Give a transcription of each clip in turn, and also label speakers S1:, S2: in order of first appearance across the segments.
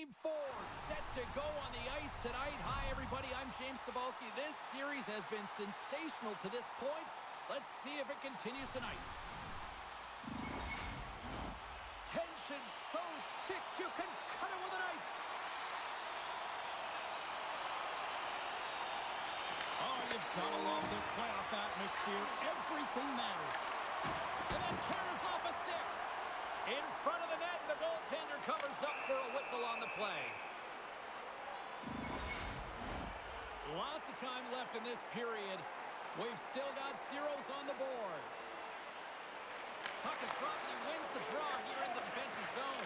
S1: Game 4 set to go on the ice tonight. Hi, everybody. I'm James Cybulski. This series has been sensational to this point. Let's see if it continues tonight. Tension so thick you can cut it with a knife. Oh, you've got to love this playoff atmosphere. Everything matters. And then carries off a stick. In front of the net, the goaltender covers up for a whistle on the play. Lots of time left in this period. We've still got zeros on the board. Puck is dropped and he wins the draw here in the defensive zone.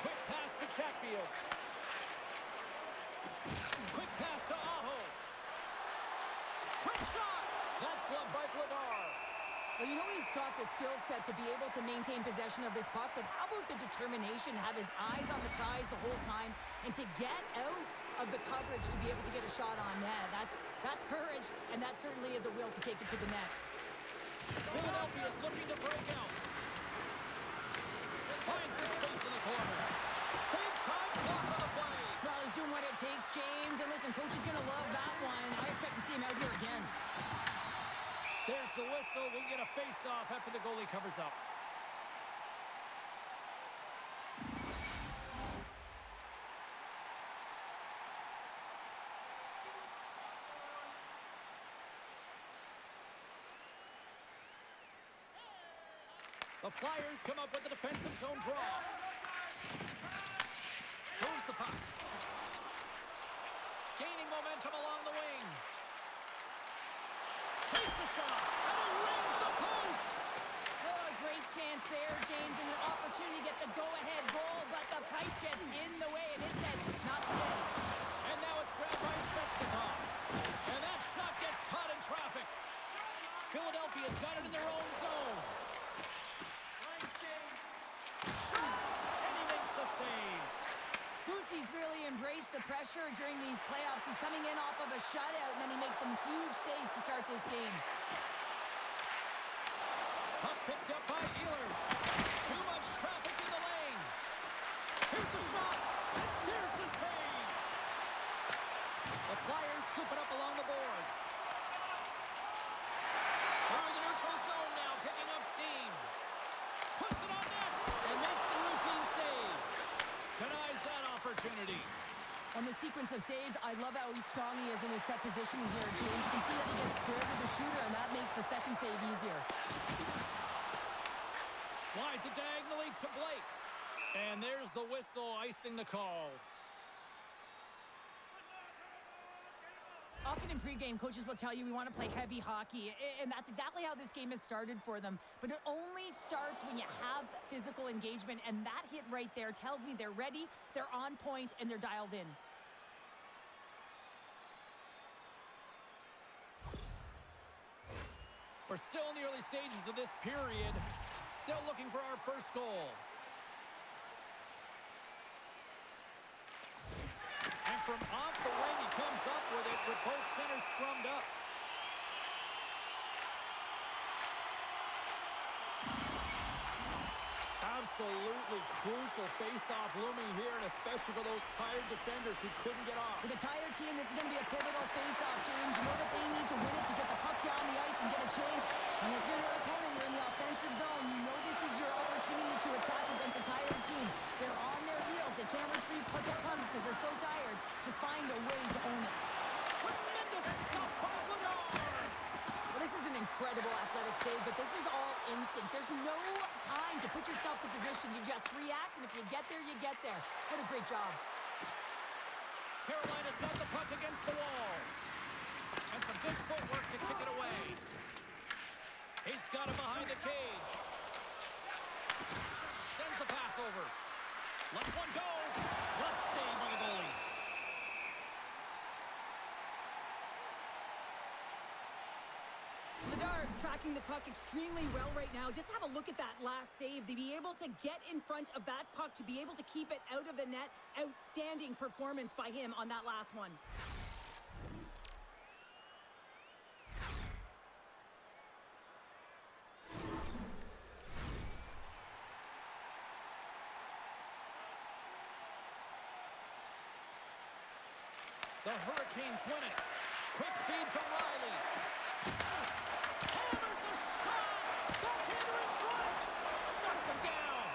S1: Quick pass to Chatfield. Quick pass to Aho. Quick shot! That's gloved by Vladar.
S2: Well, you know he's got the skill set to be able to maintain possession of this puck, but how about the determination to have his eyes on the prize the whole time and to get out of the coverage to be able to get a shot on net? That's courage, and that certainly is a will to take it to the net.
S1: Philadelphia is looking to break out. Finds his space in the corner. Big time block on the play.
S2: Well, he's doing what it takes, James. And listen, coach is going to love that one. I expect to see him out here again.
S1: There's the whistle. We'll get a face-off after the goalie covers up. The Flyers come up with the defensive zone draw. Moves the puck. Gaining momentum along the wing. Takes a shot, and he rings the post!
S2: Oh, a great chance there, James, and an opportunity to get the go-ahead goal, but the pipe gets in the way, and it says, not today.
S1: And now it's grabbed by Svechnikov. And that shot gets caught in traffic. Philadelphia's got it in their own zone. And he makes the save.
S2: Boosie's really embraced the pressure during these playoffs. He's coming in off of a shutout, and then he makes some huge saves to start this game.
S1: Puck picked up by Ehlers. Too much traffic in the lane. Here's a shot, and there's the save. The Flyers scoop it up along the boards. Through the neutral zone now, picking up steam. Puts it on net, and makes the routine save. Denies that opportunity.
S2: On the sequence of saves, I love how strong he is in his set positioning here, James. You can see that he gets squared with the shooter, and that makes the second save easier.
S1: Slides it diagonally to Blake. And there's the whistle, icing the call.
S2: Often in pregame, coaches will tell you we want to play heavy hockey, and that's exactly how this game has started for them. But it only starts when you have physical engagement, and that hit right there tells me they're ready, they're on point, and they're dialed in.
S1: We're still in the early stages of this period, still looking for our first goal. From off the wing, he comes up with it with both centers scrummed up. Absolutely crucial face-off looming here, and especially for those tired defenders who couldn't get off.
S2: For the tired team, this is going to be a pivotal face-off, James. You know that they need to win it to get the puck down the ice and get a change. And if you're their opponent, you're in the offensive zone. You know this is your opportunity to attack against a tired team. They're on their heels. They can't retrieve puck that comes because they're so tired. Just find a way to own it.
S1: Tremendous stop by Vladar!
S2: Well, this is an incredible athletic save, but this is all instinct. There's no time to put yourself to position. You just react, and if you get there, you get there. What a great job.
S1: Carolina's got the puck against the wall. And some good footwork to kick it away. He's got it behind the cage. Sends the pass over. Lets one go. Let's save by the goalie.
S2: Vladar is tracking the puck extremely well right now. Just have a look at that last save. To be able to get in front of that puck, to be able to keep it out of the net, outstanding performance by him on that last one.
S1: The Hurricanes win it. Quick feed to Riley. Hammers a shot. Backhander in front. Shuts him down.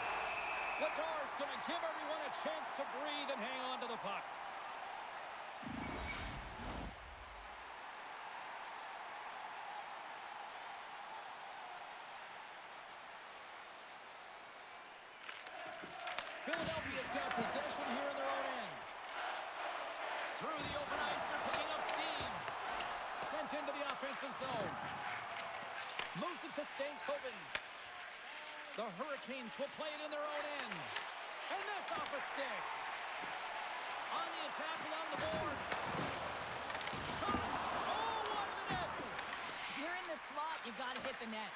S1: Ladar's going to give everyone a chance to breathe and hang on to the puck. Philadelphia's got possession here in their own end. Through the open ice, they're picking up steam. Sent into the offensive zone. Moves it to Stankoven. The Hurricanes will play it in their own end. And that's off a stick. On the attack along the boards. Shot! Oh, one to the net!
S2: If you're in the slot, you got to hit the net.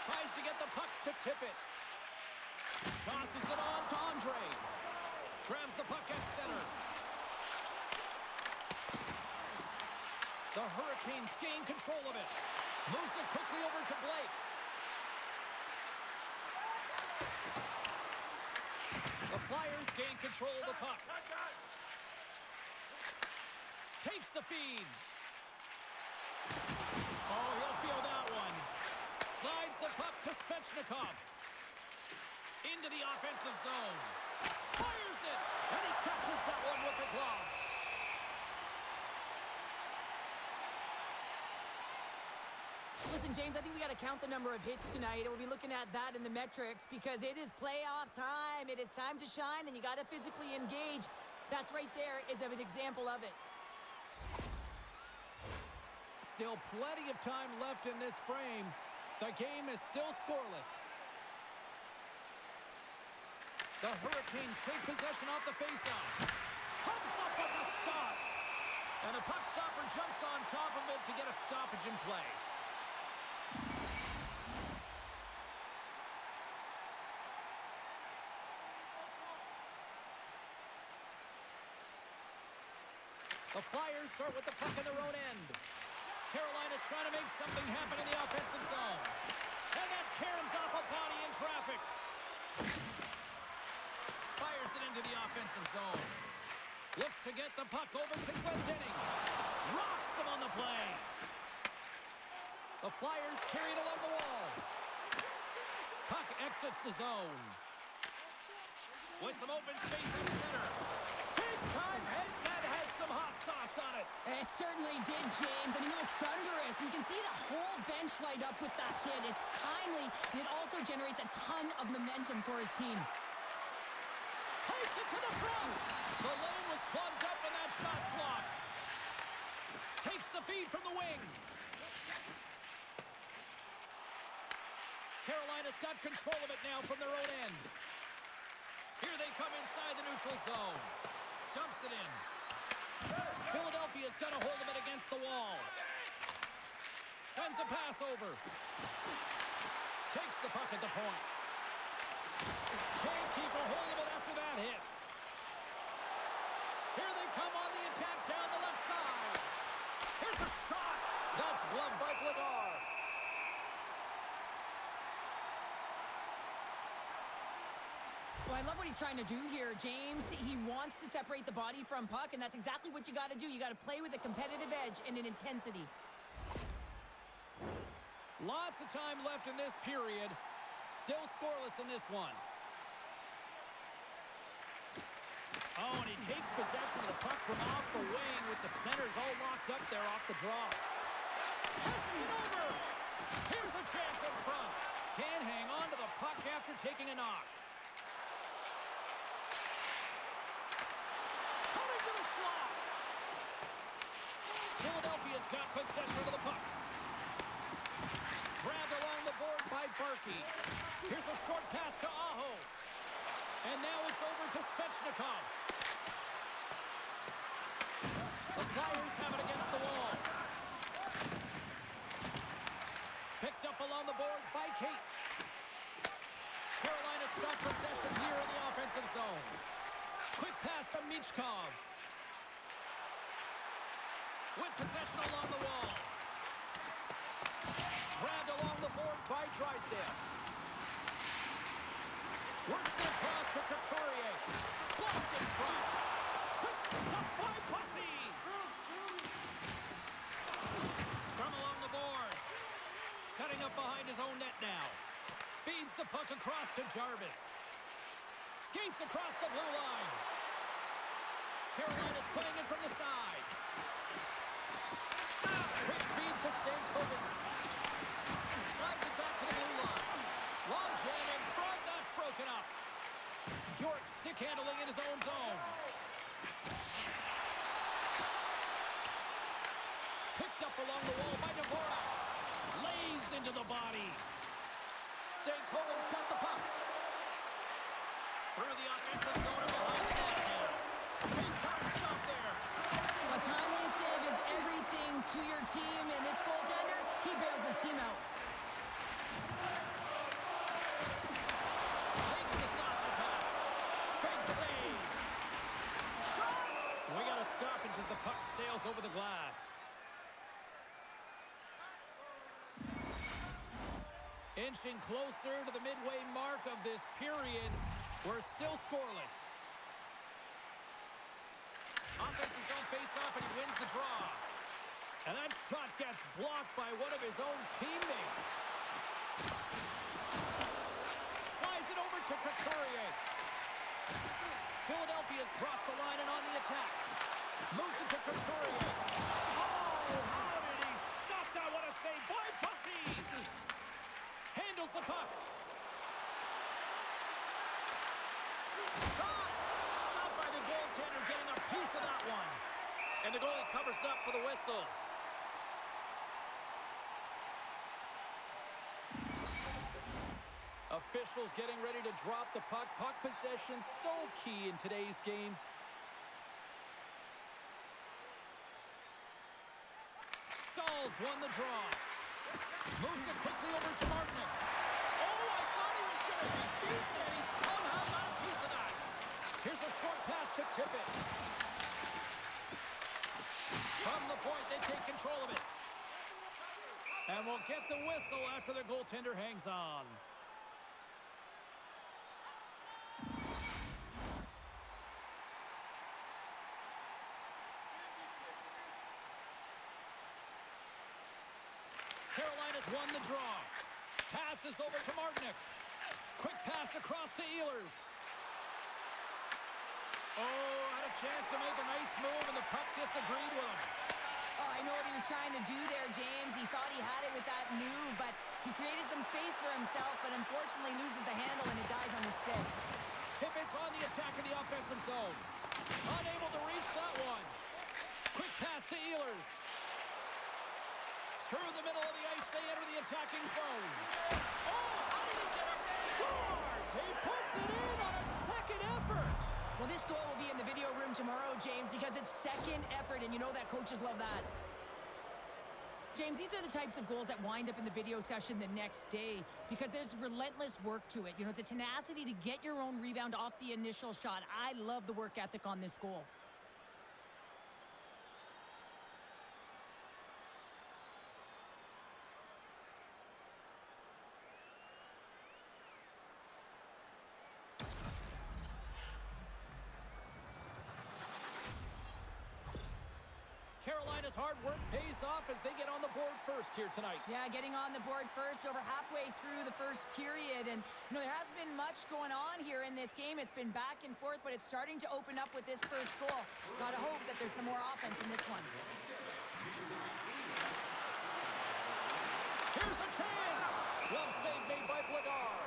S1: Tries to get the puck to tip it. Tosses it on to Andre. Grabs the puck at center. The Hurricanes gain control of it. Moves it quickly over to Blake. The Flyers gain control of the puck. Takes the feed. Oh, he'll feel that one. Slides the puck to Svechnikov. Into the offensive zone. Fires it. And he catches that one with the glove.
S2: Listen, James, I think we got to count the number of hits tonight, and we'll be looking at that in the metrics because it is playoff time. It is time to shine, and you got to physically engage. That's right there is an example of it.
S1: Still plenty of time left in this frame. The game is still scoreless. The Hurricanes take possession off the faceoff. Comes up with a stop. And the puck stopper jumps on top of it to get a stoppage in play. The Flyers start with the puck in their own end. Carolina's trying to make something happen in the offensive zone. And that caroms off a body in traffic. Fires it into the offensive zone. Looks to get the puck over to Glendening. Rocks him on the play. The Flyers carry it along the wall. Puck exits the zone. With some open space at center. Big time hit that has some hot sauce on it.
S2: It certainly did, James. I mean, it was thunderous. You can see the whole bench light up with that hit. It's timely, and it also generates a ton of momentum for his team.
S1: Takes it to the front. The lane was plugged up and that shot's blocked. Takes the feed from the wing. Carolina's got control of it now from their own end. Here they come inside the neutral zone. Dumps it in. Philadelphia's got a hold of it against the wall. Sends a pass over. Takes the puck at the point. Can't keep a hold of it after that hit. Here they come on the attack down the left side. Here's a shot. That's gloved by Ladar.
S2: Well, I love what he's trying to do here, James. He wants to separate the body from puck, and that's exactly what you got to do. You got to play with a competitive edge and an intensity.
S1: Lots of time left in this period. Still scoreless in this one. Oh, and he takes possession of the puck from off the wing with the centers all locked up there off the draw. Passes it over. Here's a chance up front. Can't hang on to the puck after taking a knock. Coming to the slot. Philadelphia's got possession of the puck. Grabbed along the boards by Barkey. Here's a short pass to Aho. And now it's over to Svechnikov. The Flyers have it against the wall. Picked up along the boards by Cates. Carolina's got possession here in the offensive zone. Quick pass to Michkov. With possession along the wall. Grabbed along the boards by Drysdale. Works it across to Couturier. Blocked in front. Quick stop by Bussy. setting up behind his own net now. Feeds the puck across to Jarvis. Skates across the blue line. Carolina's playing it from the side. Quick feed to Stanley. Slides it back to the blue line. Long jam in front. That's broken up. York stick handling in his own zone. Picked up along the wall by Dvorak. Lays into the body. Stankoven's got the puck. Through the offensive zone and behind the net now. Big time stop there.
S2: A timely save is everything to your team, and this goaltender, he bails his team out.
S1: Takes the saucer pass. Big save. Shot! We got a stoppage as the puck sails over the glass. Inching closer to the midway mark of this period. We're still scoreless. Offensive zone face-off, and he wins the draw. And that shot gets blocked by one of his own teammates. Slides it over to Couturier. Philadelphia's crossed the line and on the attack. Moves it to Couturier. Oh, how did he stop that? What a save by Bussy! Handles the puck. Shot! Stopped by the goaltender, getting a piece of that one. And the goalie covers up for the whistle. Officials getting ready to drop the puck. Puck possession so key in today's game. Stalls won the draw. Moves it quickly over to Martinic. Oh, I thought he was going to be beaten, and he somehow got a piece of that. Here's a short pass to Tippett. From the point, they take control of it. And we'll get the whistle after the goaltender hangs on. Carolina's won the draw. Passes over to Martinic. Quick pass across to Ehlers. Oh, had a chance to make a nice move, and the puck disagreed with him.
S2: Oh, I know what he was trying to do there, James. He thought he had it with that move, but he created some space for himself, but unfortunately loses the handle, and it dies on the stick.
S1: Tippett's on the attack in the offensive zone. Unable to reach that one. Quick pass to Ehlers. Through the middle of the ice, they enter the attacking zone. Oh, how did he get it? Scores! He puts it in on a second effort.
S2: Well, this goal will be in the video room tomorrow, James, because it's second effort, and you know that coaches love that. James, these are the types of goals that wind up in the video session the next day because there's relentless work to it. You know, it's a tenacity to get your own rebound off the initial shot. I love the work ethic on this goal.
S1: Carolina's hard work pays off as they get on the board first here tonight.
S2: Yeah, getting on the board first over halfway through the first period. And, you know, there hasn't been much going on here in this game. It's been back and forth, but it's starting to open up with this first goal. Gotta hope that there's some more offense in this one.
S1: Here's a chance! Glove save made by Vladar.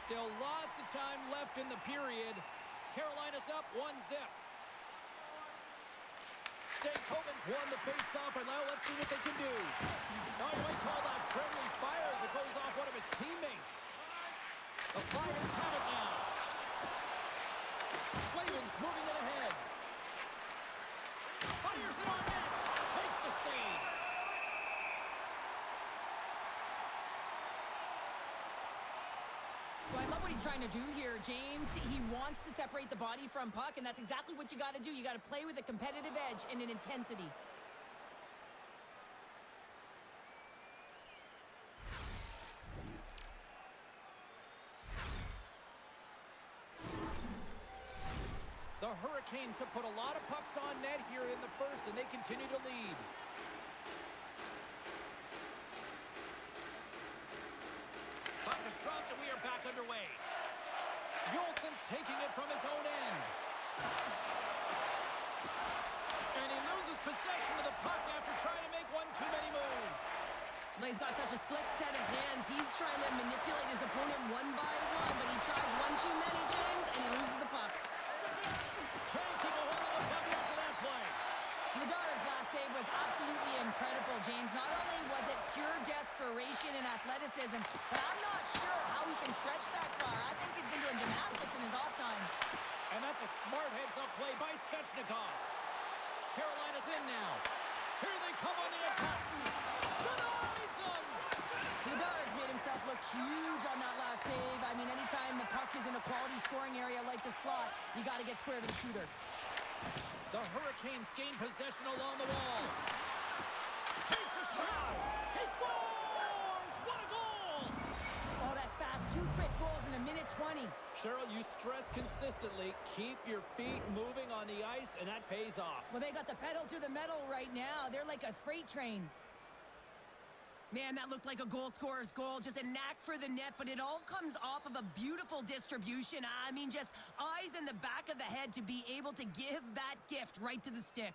S1: Still lots of time left in the period. Carolina's up 1-0. Stankoven's won the face-off, and now let's see what they can do. Now you might call that friendly fire as it goes off one of his teammates. The Flyers have it now. Slavin's moving it ahead. Fires it on net. Makes the save.
S2: So I love what he's trying to do here, James. He wants to separate the body from puck, and that's exactly what you got to do. You got to play with a competitive edge and an intensity.
S1: The Hurricanes Hurricanes have put a lot of pucks on net here in the first, and they continue to lead. Puck is dropped, and we are back underway. Yolson's taking it from his own end. And he loses possession of the puck after trying to make one too many moves.
S2: Well, he's got such a slick set of hands. He's trying to manipulate his opponent one by one, but he tries one too many, James, and he loses the puck.
S1: Can't keep a hold of the puck after that play.
S2: Vladar's last save was absolutely incredible, James. Not only was it pure desperation and athleticism, but I'm not sure how he can stretch that far. I think he's been doing gymnastics in his off time.
S1: And that's a smart heads-up play by Svechnikov. Carolina's in now. Here they come on the attack. Denies him!
S2: Vladar's made himself look huge on that last save. I mean, anytime the puck is in a quality scoring area like the slot, you got to get square to the shooter.
S1: The Hurricanes gain possession along the wall. Takes a shot. He scores! What a goal!
S2: Oh, that's fast. 2 quick goals in a minute 20.
S1: Cheryl, you stress consistently, keep your feet moving on the ice, and that pays off.
S2: Well, they got the pedal to the metal right now. They're like a freight train. Man, that looked like a goal scorer's goal. Just a knack for the net, but it all comes off of a beautiful distribution. I mean, just eyes in the back of the head to be able to give that gift right to the stick.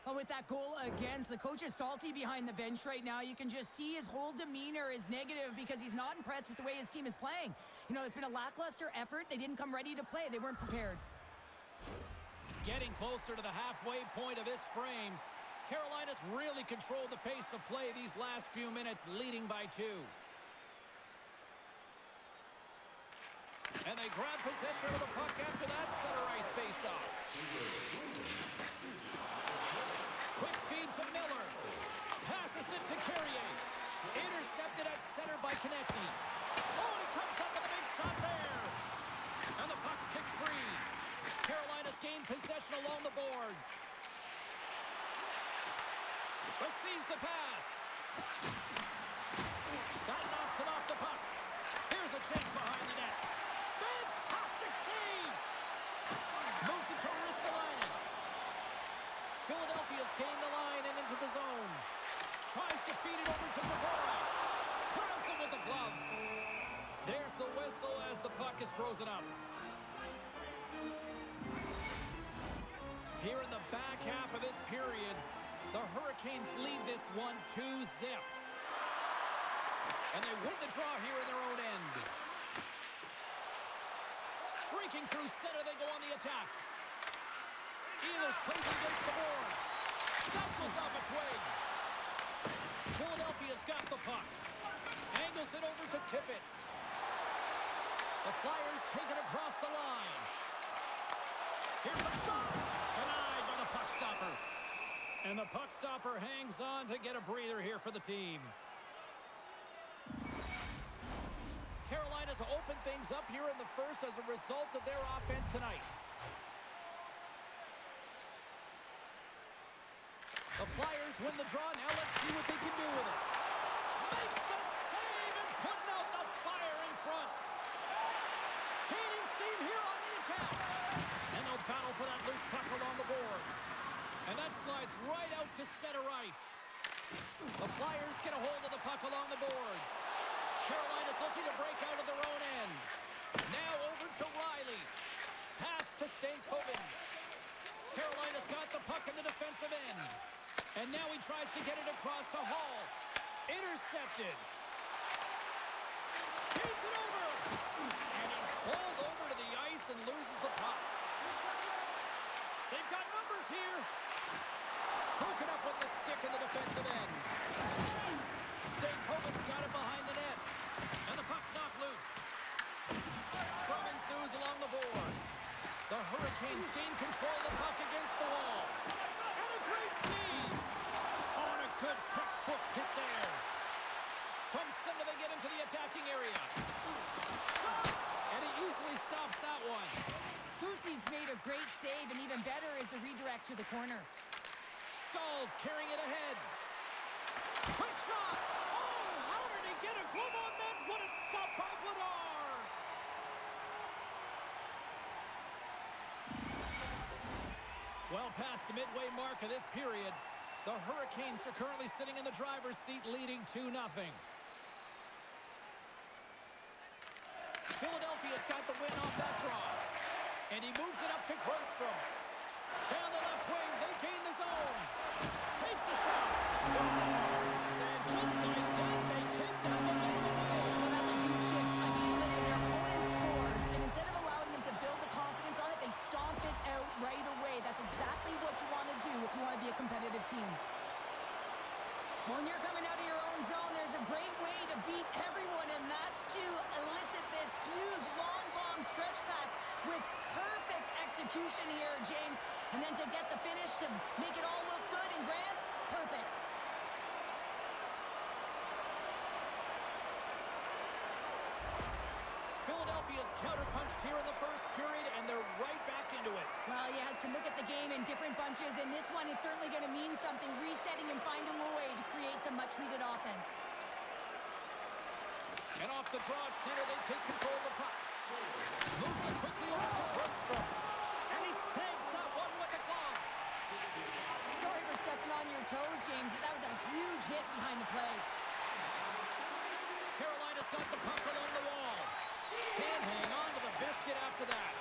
S2: Oh, with that goal against, the coach is salty behind the bench right now. You can just see his whole demeanor is negative because he's not impressed with the way his team is playing. You know, it's been a lackluster effort. They didn't come ready to play. They weren't prepared.
S1: Getting closer to the halfway point of this frame, Carolina's really controlled the pace of play these last few minutes, leading by 2. And they grab possession of the puck after that center ice face-off. Quick feed to Miller. Passes it to Carrier. Intercepted at center by Konechny. Oh, and he comes up with a big stop there. And the puck's kicked free. Carolina's gained possession along the boards. Receives the pass. That knocks it off the puck. Here's a chase behind the net. Fantastic save! Moves it to Ristolainen. Philadelphia's gained the line and into the zone. Tries to feed it over to Dvorak. Grabs it with the glove. There's the whistle as the puck is frozen up. Here in the back half of this period, the Hurricanes lead this one 2-0. And they win the draw here in their own end. Streaking through center, they go on the attack. Ehlers plays it against the boards. That goes off a twig. Philadelphia's got the puck. Angles it over to Tippett. The Flyers take it across the line. Here's a shot. Denied by the puck stopper. And the puck stopper hangs on to get a breather here for the team. Carolina's opened things up here in the first as a result of their offense tonight. The Flyers win the draw. Now let's see what they can do with it. Makes the save and putting out the fire in front. Gaining steam here on the attack. And they'll battle for that loose puck along the boards. And that slides right out to center ice. The Flyers get a hold of the puck along the boards. Carolina's looking to break out of their own end. Now over to Riley. Pass to Stankoven. Carolina's got the puck in the defensive end. And now he tries to get it across to Hall. Intercepted. Feeds it over. And he's pulled over to the ice and loses the puck. They've got numbers here. Broken up with the stick in the defensive end. Stankoven's got it behind the net. And the puck's knocked loose. Scrum ensues along the boards. The Hurricanes gain control of the puck against the wall. And a great save. On a good textbook hit there. From center they get into the attacking area. Shot! And he easily stops that one.
S2: Lucy's made a great save, and even better is the redirect to the corner.
S1: Stall's carrying it ahead. Quick shot! Oh, how did he get a glove on that. What a stop by Vladar. Well past the midway mark of this period, the Hurricanes are currently sitting in the driver's seat, leading 2-0. Philadelphia's got the win off that draw. And he moves it up to Grundstrom. Down the left wing, they gain the zone. Takes a shot. Scores! And just like that, they take down the middle of the way.
S2: Well, that's a huge shift. I mean, listen, their opponent scores, and instead of allowing them to build the confidence on it, they stomp it out right away. That's exactly what you want to do if you want to be a competitive team. When you're coming out of your own zone, there's a great way to beat everyone, and that's to elicit this huge long bomb stretch pass with perfect execution here, James. And then to get the finish to make it all look good and grand, perfect.
S1: Philadelphia's counterpunched here in the first period, and they're right back into it.
S2: Well, you can look at the game in different bunches, and this one is certainly going to mean something, resetting and finding a way to create some much-needed offense.
S1: And off the draw at center, they take control of the puck. Moves it quickly over to Grundstrom. And he stabs that one with the glove.
S2: Sorry for stepping on your toes, James, but that was a huge hit behind the play.
S1: Carolina's got the puck along the wall. Can't hang on to the biscuit after that.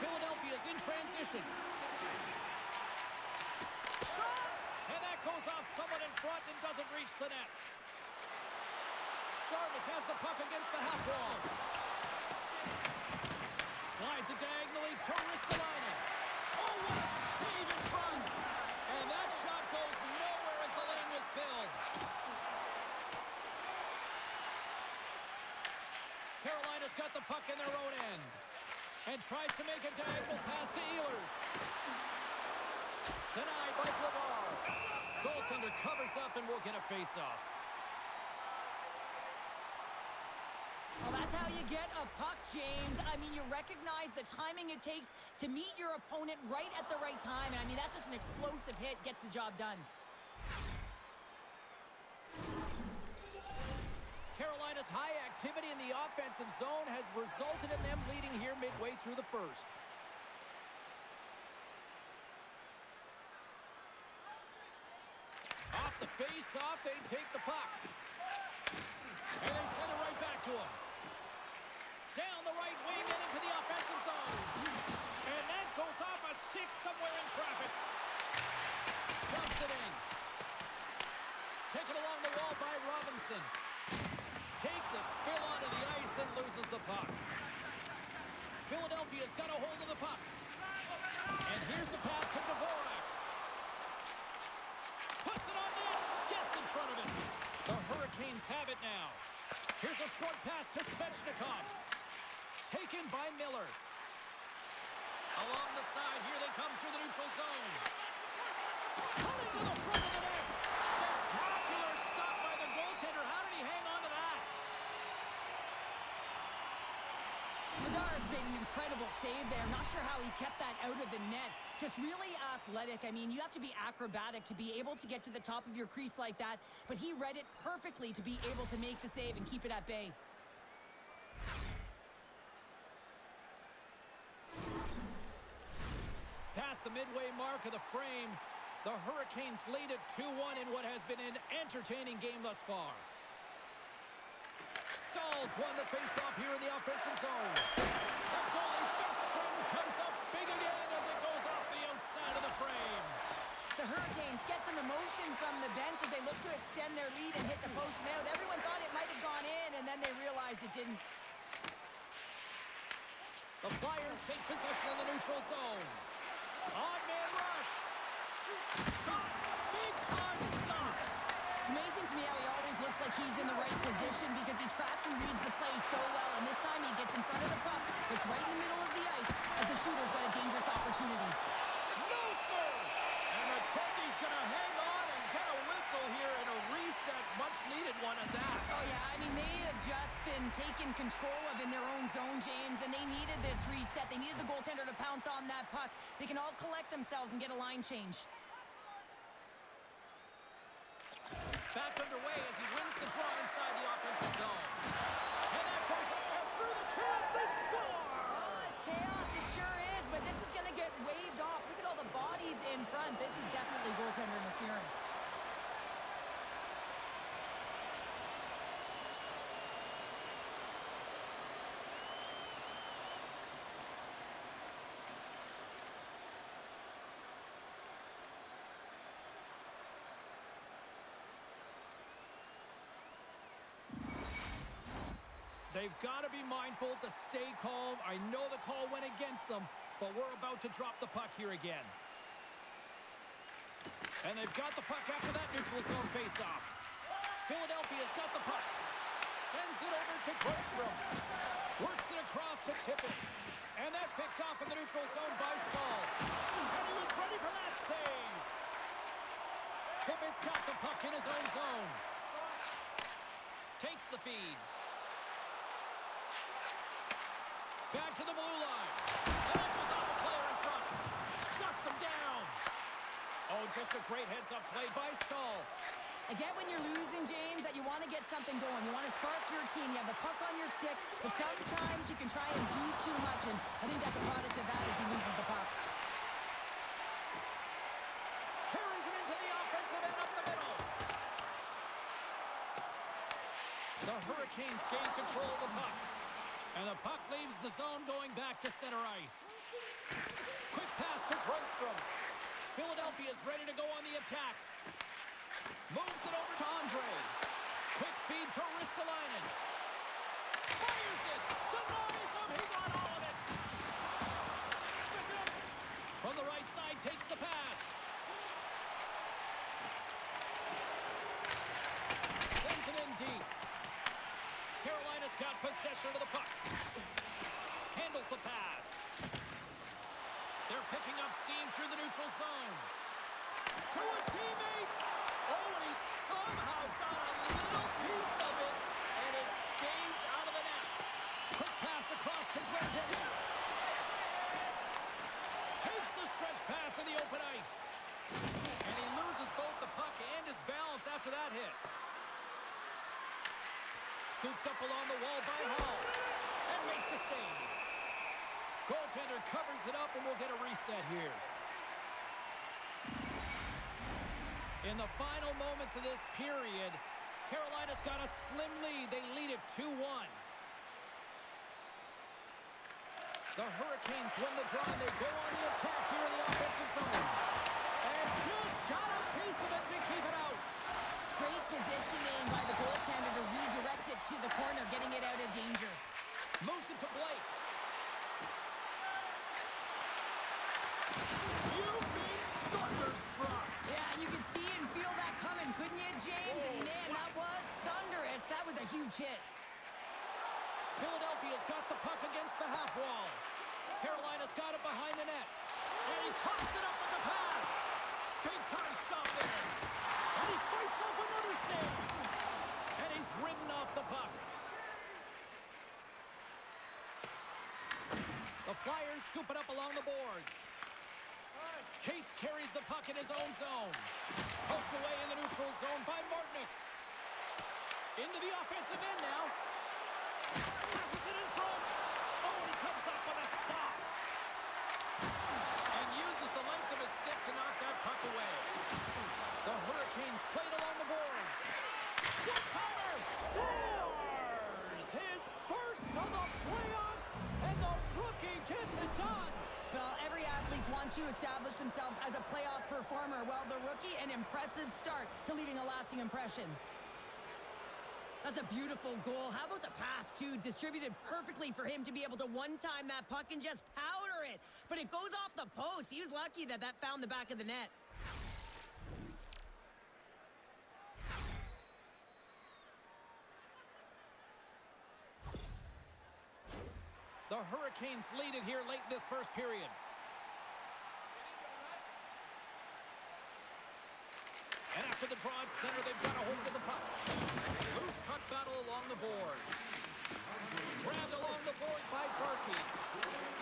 S1: Philadelphia's in transition. Shot! And that goes off someone in front and doesn't reach the net. Jarvis has the puck against the half wall. Slides it diagonally to Ristolainen. Oh, what a save in front! And that shot goes nowhere as the lane was filled. Carolina's got the puck in their own end and tries to make a diagonal pass to Ehlers. Denied by Vladar. Goaltender covers up and will get a face-off.
S2: Well, that's how you get a puck, James. I mean, you recognize the timing it takes to meet your opponent right at the right time. And I mean, that's just an explosive hit, gets the job done.
S1: Carolina's high activity in the offensive zone has resulted in them leading here midway through the first. Off the face-off, they take the puck. And they send it right back to him. Down the right wing and into the offensive zone. And that goes off a stick somewhere in traffic. Dumps it in. Taken along the wall by Robinson. Takes a spill onto the ice and loses the puck. Philadelphia's got a hold of the puck. And here's the pass to Dvorak. Puts it on net. Gets in front of it. The Hurricanes have it now. Here's a short pass to Svechnikov. Taken by Miller. Along the side, here they come through the neutral zone. Cutting to the front of the net. Spectacular stop by the goaltender. How did he hang on to that?
S2: Vladar made an incredible save there. Not sure how he kept that out of the net. Just really athletic. I mean, you have to be acrobatic to be able to get to the top of your crease like that, but he read it perfectly to be able to make the save and keep it at bay.
S1: Past the midway mark of the frame, the Hurricanes lead at 2-1 in what has been an entertaining game thus far. Stahls won the faceoff here in the offensive zone. The goalie's best friend comes up big again as it goes off the outside of the frame.
S2: The Hurricanes get some emotion from the bench as they look to extend their lead and hit the post and out. Everyone thought it might have gone in, and then they realized it didn't.
S1: The Flyers take possession of the neutral zone. Odd-man rush. Shot. Big-time stop.
S2: It's amazing to me how he always looks like he's in the right position because he tracks and reads the play so well, and this time he gets in front of the puck. It's right in the middle of the ice as the shooter's got a dangerous opportunity.
S1: No, sir! And Attendie's going to hang on and get a whistle here in a reset. Much-needed one at that.
S2: Oh, yeah. I mean, they have just been taken control of in their own zone, James, and they needed this reset. They needed the goaltender to pounce on that puck. They can all collect themselves and get a line change.
S1: Back underway as he wins wins the draw inside the offensive zone. And that goes up and through the cast. They score!
S2: Oh, it's chaos. It sure is, but this is going to get waved off. Look at all the bodies in front. This is definitely goaltender interference.
S1: They've got to be mindful to stay calm. I know the call went against them, but we're about to drop the puck here again. And they've got the puck after that neutral zone faceoff. Philadelphia's got the puck. Sends it over to Grundstrom. Works it across to Tippett. And that's picked off in the neutral zone by Stahl. And he was ready for that save. Tippett's got the puck in his own zone. Takes the feed. Back to the blue line. And that goes off a player in front. Shuts him down. Oh, just a great heads-up play by Stahl.
S2: I get when you're losing, James, that you want to get something going. You want to spark your team. You have the puck on your stick, but sometimes you can try and do too much, and I think that's a product of that as he loses the puck.
S1: Carries it into the offensive end up the middle. The Hurricanes gain control of the puck. And the puck leaves the zone going back to center ice. Quick pass to Grundstrom. Philadelphia's ready to go on the attack. Moves it over to Andre. Quick feed to Ristolainen. Fires it. Denies him. He got all of it. From the right side, takes the pass. Sends it in deep. Carolina's got possession of the puck. Handles the pass. They're picking up steam through the neutral zone. To his teammate. Oh, and he somehow got a little piece of it, and it stays out of the net. Quick pass across to Glendening. Takes the stretch pass in the open ice. And he loses both the puck and his balance after that hit. Scooped up along the wall by Hall. And makes the save. Goaltender covers it up, and we'll get a reset here. In the final moments of this period, Carolina's got a slim lead. They lead it 2-1. The Hurricanes win the draw, and they go on the attack here in the offensive zone. And just got a piece of it to keep it out.
S2: Great positioning by the goaltender to redirect it to the corner, getting it out of danger.
S1: Moves it to Blake. You've been thunderstruck.
S2: Yeah, you can see and feel that coming, couldn't you, James? And man, that was thunderous. That was a huge hit.
S1: Philadelphia's got the puck against the half wall. Carolina's got it behind the net. And he coughs it up with the pass. Big time stop there. And he fights off another save. And he's ridden off the puck. The Flyers scoop it up along the boards. Cates carries the puck in his own zone. Poked away in the neutral zone by Martinick. Into the offensive end now. Passes it in front. Oh, and he comes up with a stop. And uses the length of his stick to knock that puck away. The Hurricanes played along the boards. One-timer scores! His first of the playoffs, and the rookie gets it done.
S2: Well, every athlete wants to establish themselves as a playoff performer. Well, the rookie, an impressive start to leaving a lasting impression. That's a beautiful goal. How about the pass, too? Distributed perfectly for him to be able to one-time that puck and just powder it. But it goes off the post. He was lucky that that found the back of the net.
S1: The Hurricanes lead it here late in this first period. And after the draw at center, they've got a hold of the puck. Loose puck battle along the boards. Grabbed along the boards by Berkey.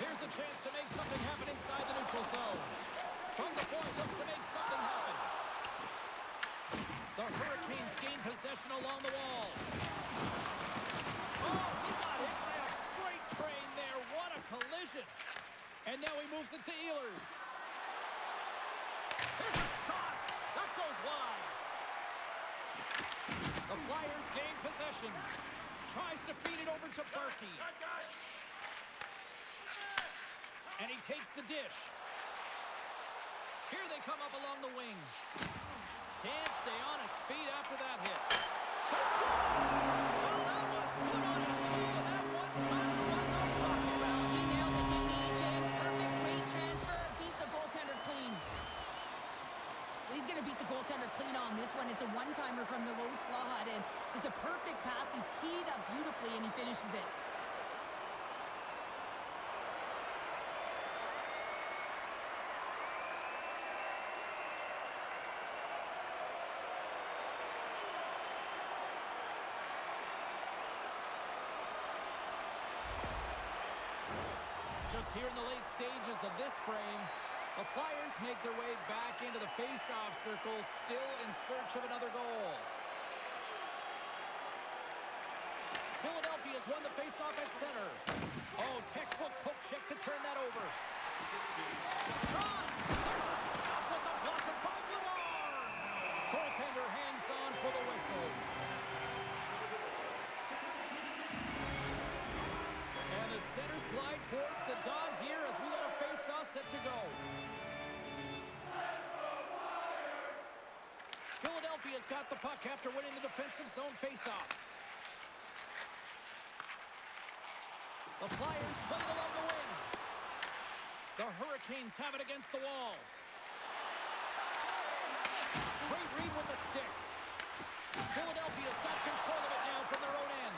S1: Here's a chance to make something happen inside the neutral zone. From the point, looks to make something happen. The Hurricanes gain possession along the wall. Oh, he got hit by a freight train there. What a collision. And now he moves it to Ehlers. There's a shot. That goes wide. The Flyers gain possession. Tries to feed it over to Berkey. And he takes the dish. Here they come up along the wing. Can't stay on his feet after that hit. Well, that was put on a tee, and that one-timer was a rocket.
S2: Well, he nailed it, didn't he, Jim? Perfect weight transfer. Beat the goaltender clean. He's going to beat the goaltender clean on this one. It's a one-timer from the low slot, and it's a perfect pass. He's teed up beautifully, and he finishes it.
S1: Just here in the late stages of this frame, the Flyers make their way back into the face-off circle, still in search of another goal. Philadelphia's won the face-off at center. Oh, textbook poke check to turn that over. Shot! There's a stop with the blocker by Vladar! Goaltender hangs on for the whistle. And the centers glide towards the dot here as we got a face-off set to go. Philadelphia's got the puck after winning the defensive zone face-off. The Flyers play it along the wing. The Hurricanes have it against the wall. Great read with the stick. Philadelphia's got control of it now from their own end.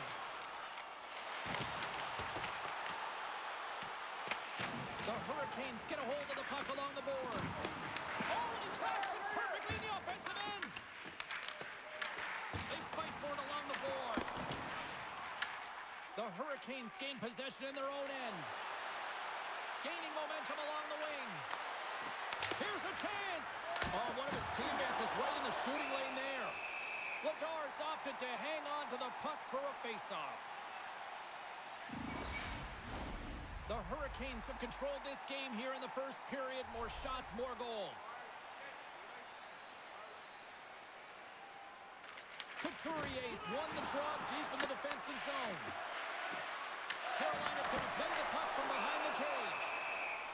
S1: The Hurricanes get a hold of the puck along the boards. Oh, and he tracks it perfectly in the offensive end. They fight for it along the boards. The Hurricanes gain possession in their own end. Gaining momentum along the wing. Here's a chance. Oh, one of his teammates is right in the shooting lane there. Vladar's opted to hang on to the puck for a faceoff. The Hurricanes have controlled this game here in the first period. More shots, more goals. Couturier's won the draw deep in the defensive zone. Carolina's going to play the puck from behind the cage.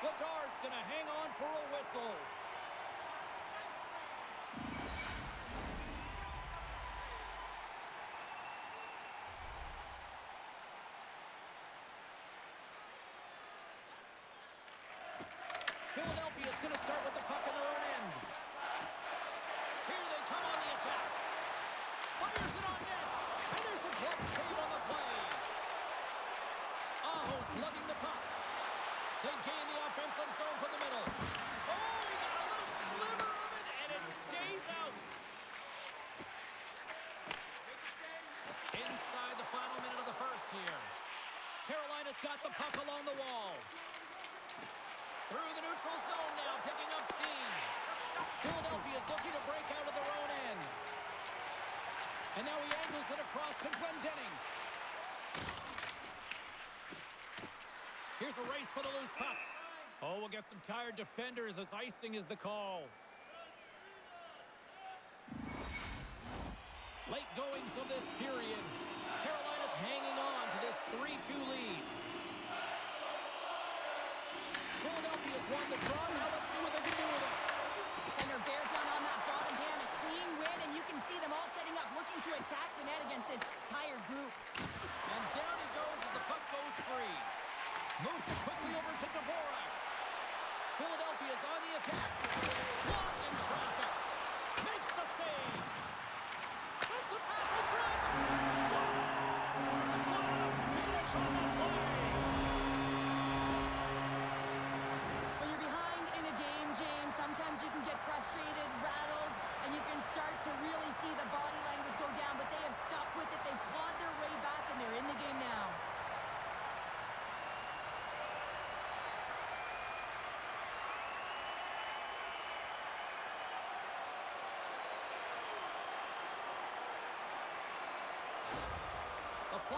S1: Vladar's going to hang on for a whistle. Philadelphia's going to start with the puck in their own end. Here they come on the attack. Fires it on net. And there's a glove save on the play. Aho's lugging the puck. They gain the offensive zone from the middle. Oh, he got a little sliver of it, and it stays out. Inside the final minute of the first here. Carolina's got the puck along the wall. Through the neutral zone now, picking up steam. Philadelphia's looking to break out of their own end. And now he angles it across to Glendening. Here's a race for the loose puck. Oh, we'll get some tired defenders as icing is the call. Late goings of this period. Carolina's hanging on to this 3-2 lead. Philadelphia's won the draw. Now let's see what they can do with it.
S2: Center bears down on that bottom hand. A clean win, and you can see them all setting up, looking to attack the net against this tired group.
S1: And down he goes as the puck goes free. Moves it quickly over to Dvorak. Philadelphia's on the attack. Blocked in traffic. Makes the save. Sends the pass in front. Scores! What a finish on the play.
S2: When you're behind in a game, James, sometimes you can get frustrated, rattled, and you can start to really see the body language go down, but they have stuck with it. They've clawed their way back, and they're in the game now.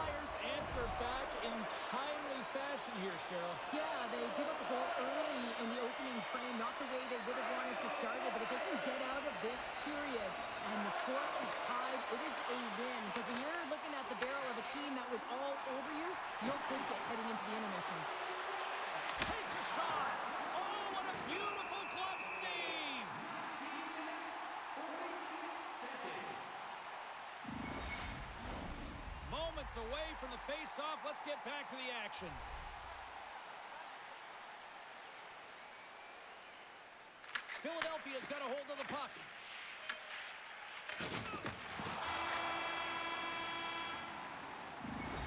S1: Flyers answer back in timely fashion here, Cheryl.
S2: Yeah, they give up a goal early in the opening frame, not the way they would have wanted to start it, but if they can get out of this period and the score is tied, it is a win. Because when you're looking at the barrel of a team that was all over you, you'll take it heading into the intermission.
S1: Takes a shot. Oh, what a beautiful glove save. Moments away from the face-off. Let's get back to the action. Philadelphia's got a hold of the puck.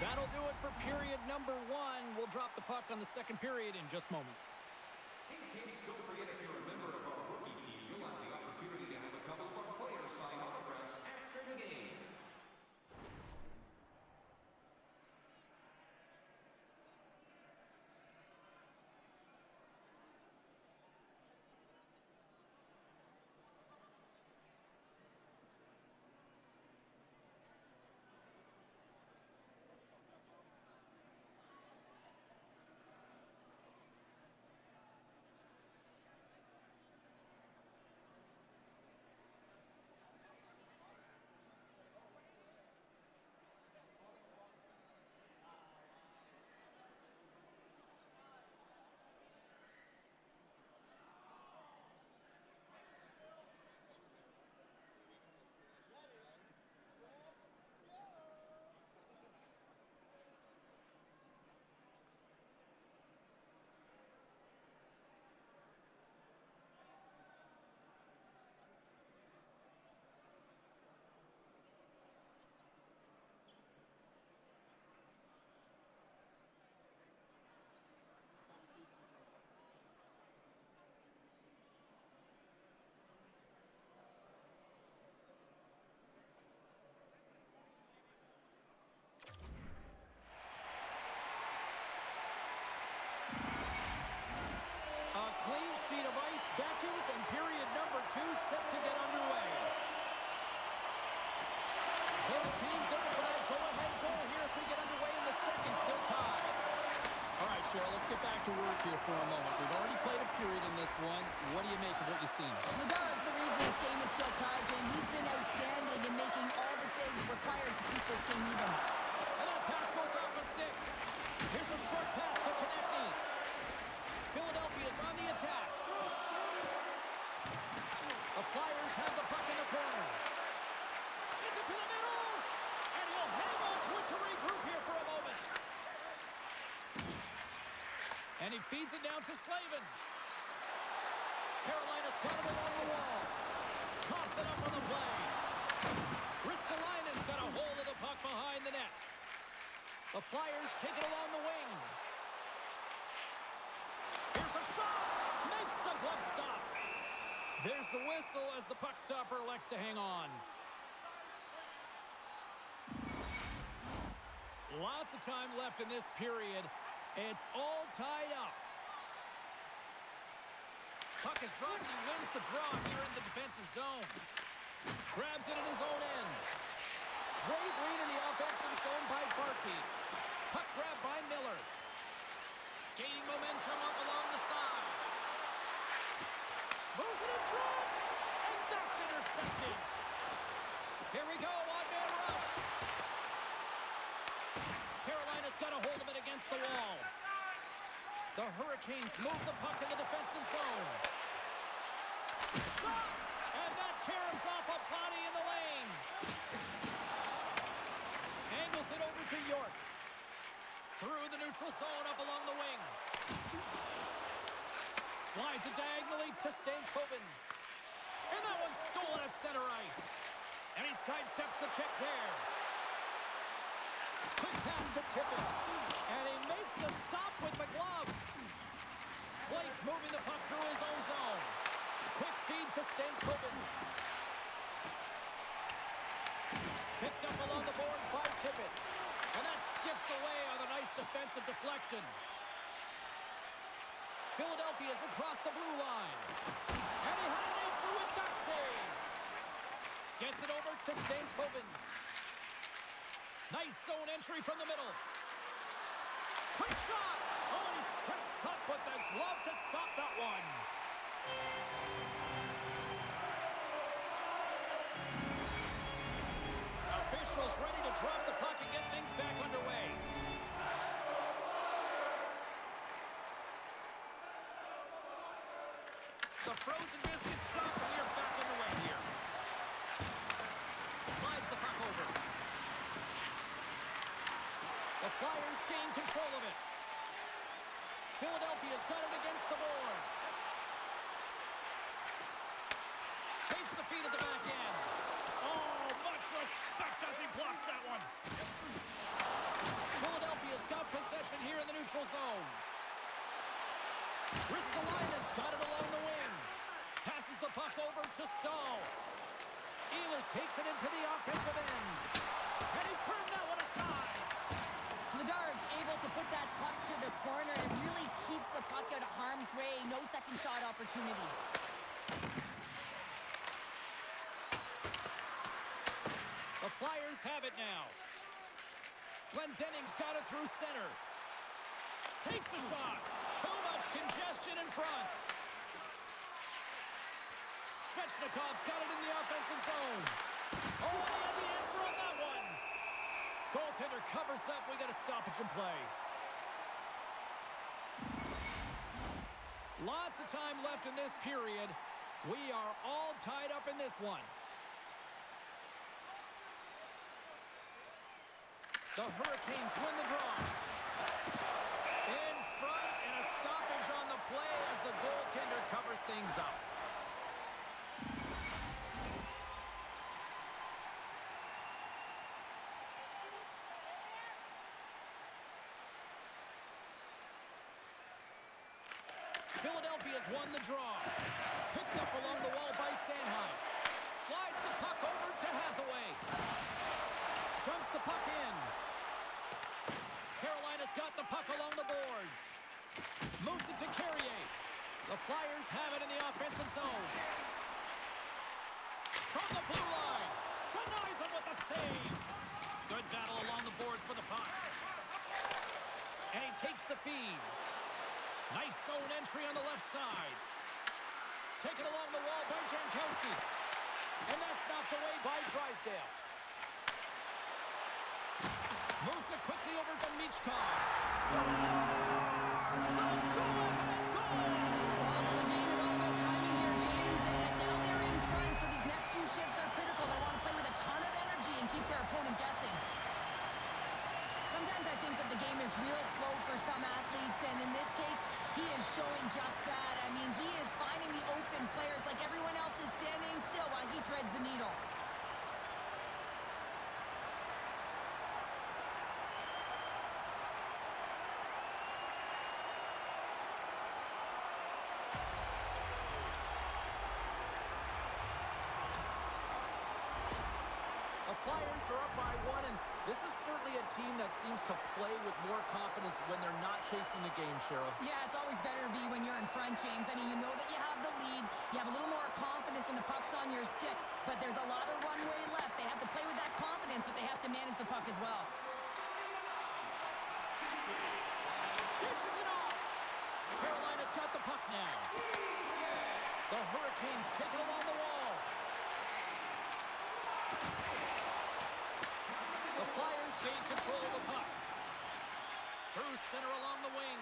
S1: That'll do it for period number 1. We'll drop the puck on the second period in just moments.
S3: Hey kids, don't forget if you're a member of our rookie team, you'll have the opportunity to have a couple of our players sign autographs after the game.
S1: A clean sheet of ice beckons, and period number 2 set to get underway. Both teams looking for that go-ahead goal here as we get underway in the second, still tied. All right, Cheryl, let's get back to work here for a moment. We've already played a period in this one. What do you make of what you've seen?
S2: Nadal is the reason this game is still tied, Jane. He's been outstanding in making all the saves required to keep this game even.
S1: And that pass goes off the stick. Here's a short pass to Konechny. Philadelphia's on the attack. The Flyers have the puck in the corner. Sends it to the middle. And he'll hang on to it to regroup here for a moment. And he feeds it down to Slavin. Carolina's got it along the wall. Coughs it up on the play. Ristolainen's got a hold of the puck behind the net. The Flyers take it along the wing. Here's a shot. Makes the glove stop. There's the whistle as the puck stopper elects to hang on. Lots of time left in this period. It's all tied up. Puck is dropped and he wins the draw here in the defensive zone. Grabs it in his own end. Great read in the offensive zone by Barkey. Puck grab by Miller. Gaining momentum up along the side. Moves it in front. And that's intercepted. Here we go, on-man rush. Carolina's got a hold of it against the wall. The Hurricanes move the puck in the defensive zone. Shot! And that caroms off a body in the lane. Angles it over to York. Through the neutral zone up along the wing. Slides it diagonally to Stankoven. And that one's stolen at center ice. And he sidesteps the check there. Quick pass to Tippett. And he makes a stop with the glove. Blake's moving the puck through his own zone. Quick feed to Stankoven. Picked up along the boards by Tippett. And that skips away on a nice defensive deflection. Philadelphia's across the blue line. And he had an answer with that save. Gets it over to Stankoven. Nice zone entry from the middle. Quick shot. Oh, he steps up with the glove to stop that one. Officials ready to drop the puck and get things back underway. The frozen biscuits drop and we are back underway here. Slides the puck over. The Flyers gain control of it. Philadelphia's got it against the boards. Takes the feed at the back end. Oh, much respect as he blocks that one. Philadelphia's got possession here in the neutral zone. Ristolainen's got it along the wing. Passes the puck over to Stahl. Ehlers takes it into the offensive end. And he turned that one aside.
S2: Vladar is able to put that puck to the corner, and it really keeps the puck out of harm's way. No second shot opportunity.
S1: The Flyers have it now. Glendening's got it through center. Takes a shot. Too much congestion in front. Svechnikov's got it in the offensive zone. Oh, he had the answer on that one. Goaltender covers up. We got a stoppage in play. Lots of time left in this period. We are all tied up in this one. The Hurricanes win the draw. In front, and a stoppage on the play as the goaltender covers things up. Philadelphia's won the draw. Picked up along the wall by Sanheim. Slides the puck over to Hathaway. Dumps the puck in. Carolina's got the puck along the boards. Moves it to Carrier. The Flyers have it in the offensive zone. From the blue line. Denies him with a save. Good battle along the boards for the puck. And he takes the feed. Nice zone entry on the left side. Taken along the wall by Jankowski. And that's knocked away by Drysdale. Moves it quickly over to Michkov.
S2: The game is all about timing here, James, and now they're in front, so these next few shifts are critical. They want to play with a ton of energy and keep their opponent guessing. Sometimes I think that the game is real slow for some athletes, and in this case, he is showing just that. I mean, he is finding the open player. It's like everyone else is standing still while he threads the needle.
S1: Flyers are up by one, and this is certainly a team that seems to play with more confidence when they're not chasing the game, Cheryl.
S2: Yeah, it's always better to be when you're in front, James. I mean, you know that you have the lead. You have a little more confidence when the puck's on your stick, but there's a lot of runway left. They have to play with that confidence, but they have to manage the puck as well.
S1: Dishes it off. Carolina's got the puck now. The Hurricanes take it along the wall. The Flyers gain control of the puck. Through center along the wing.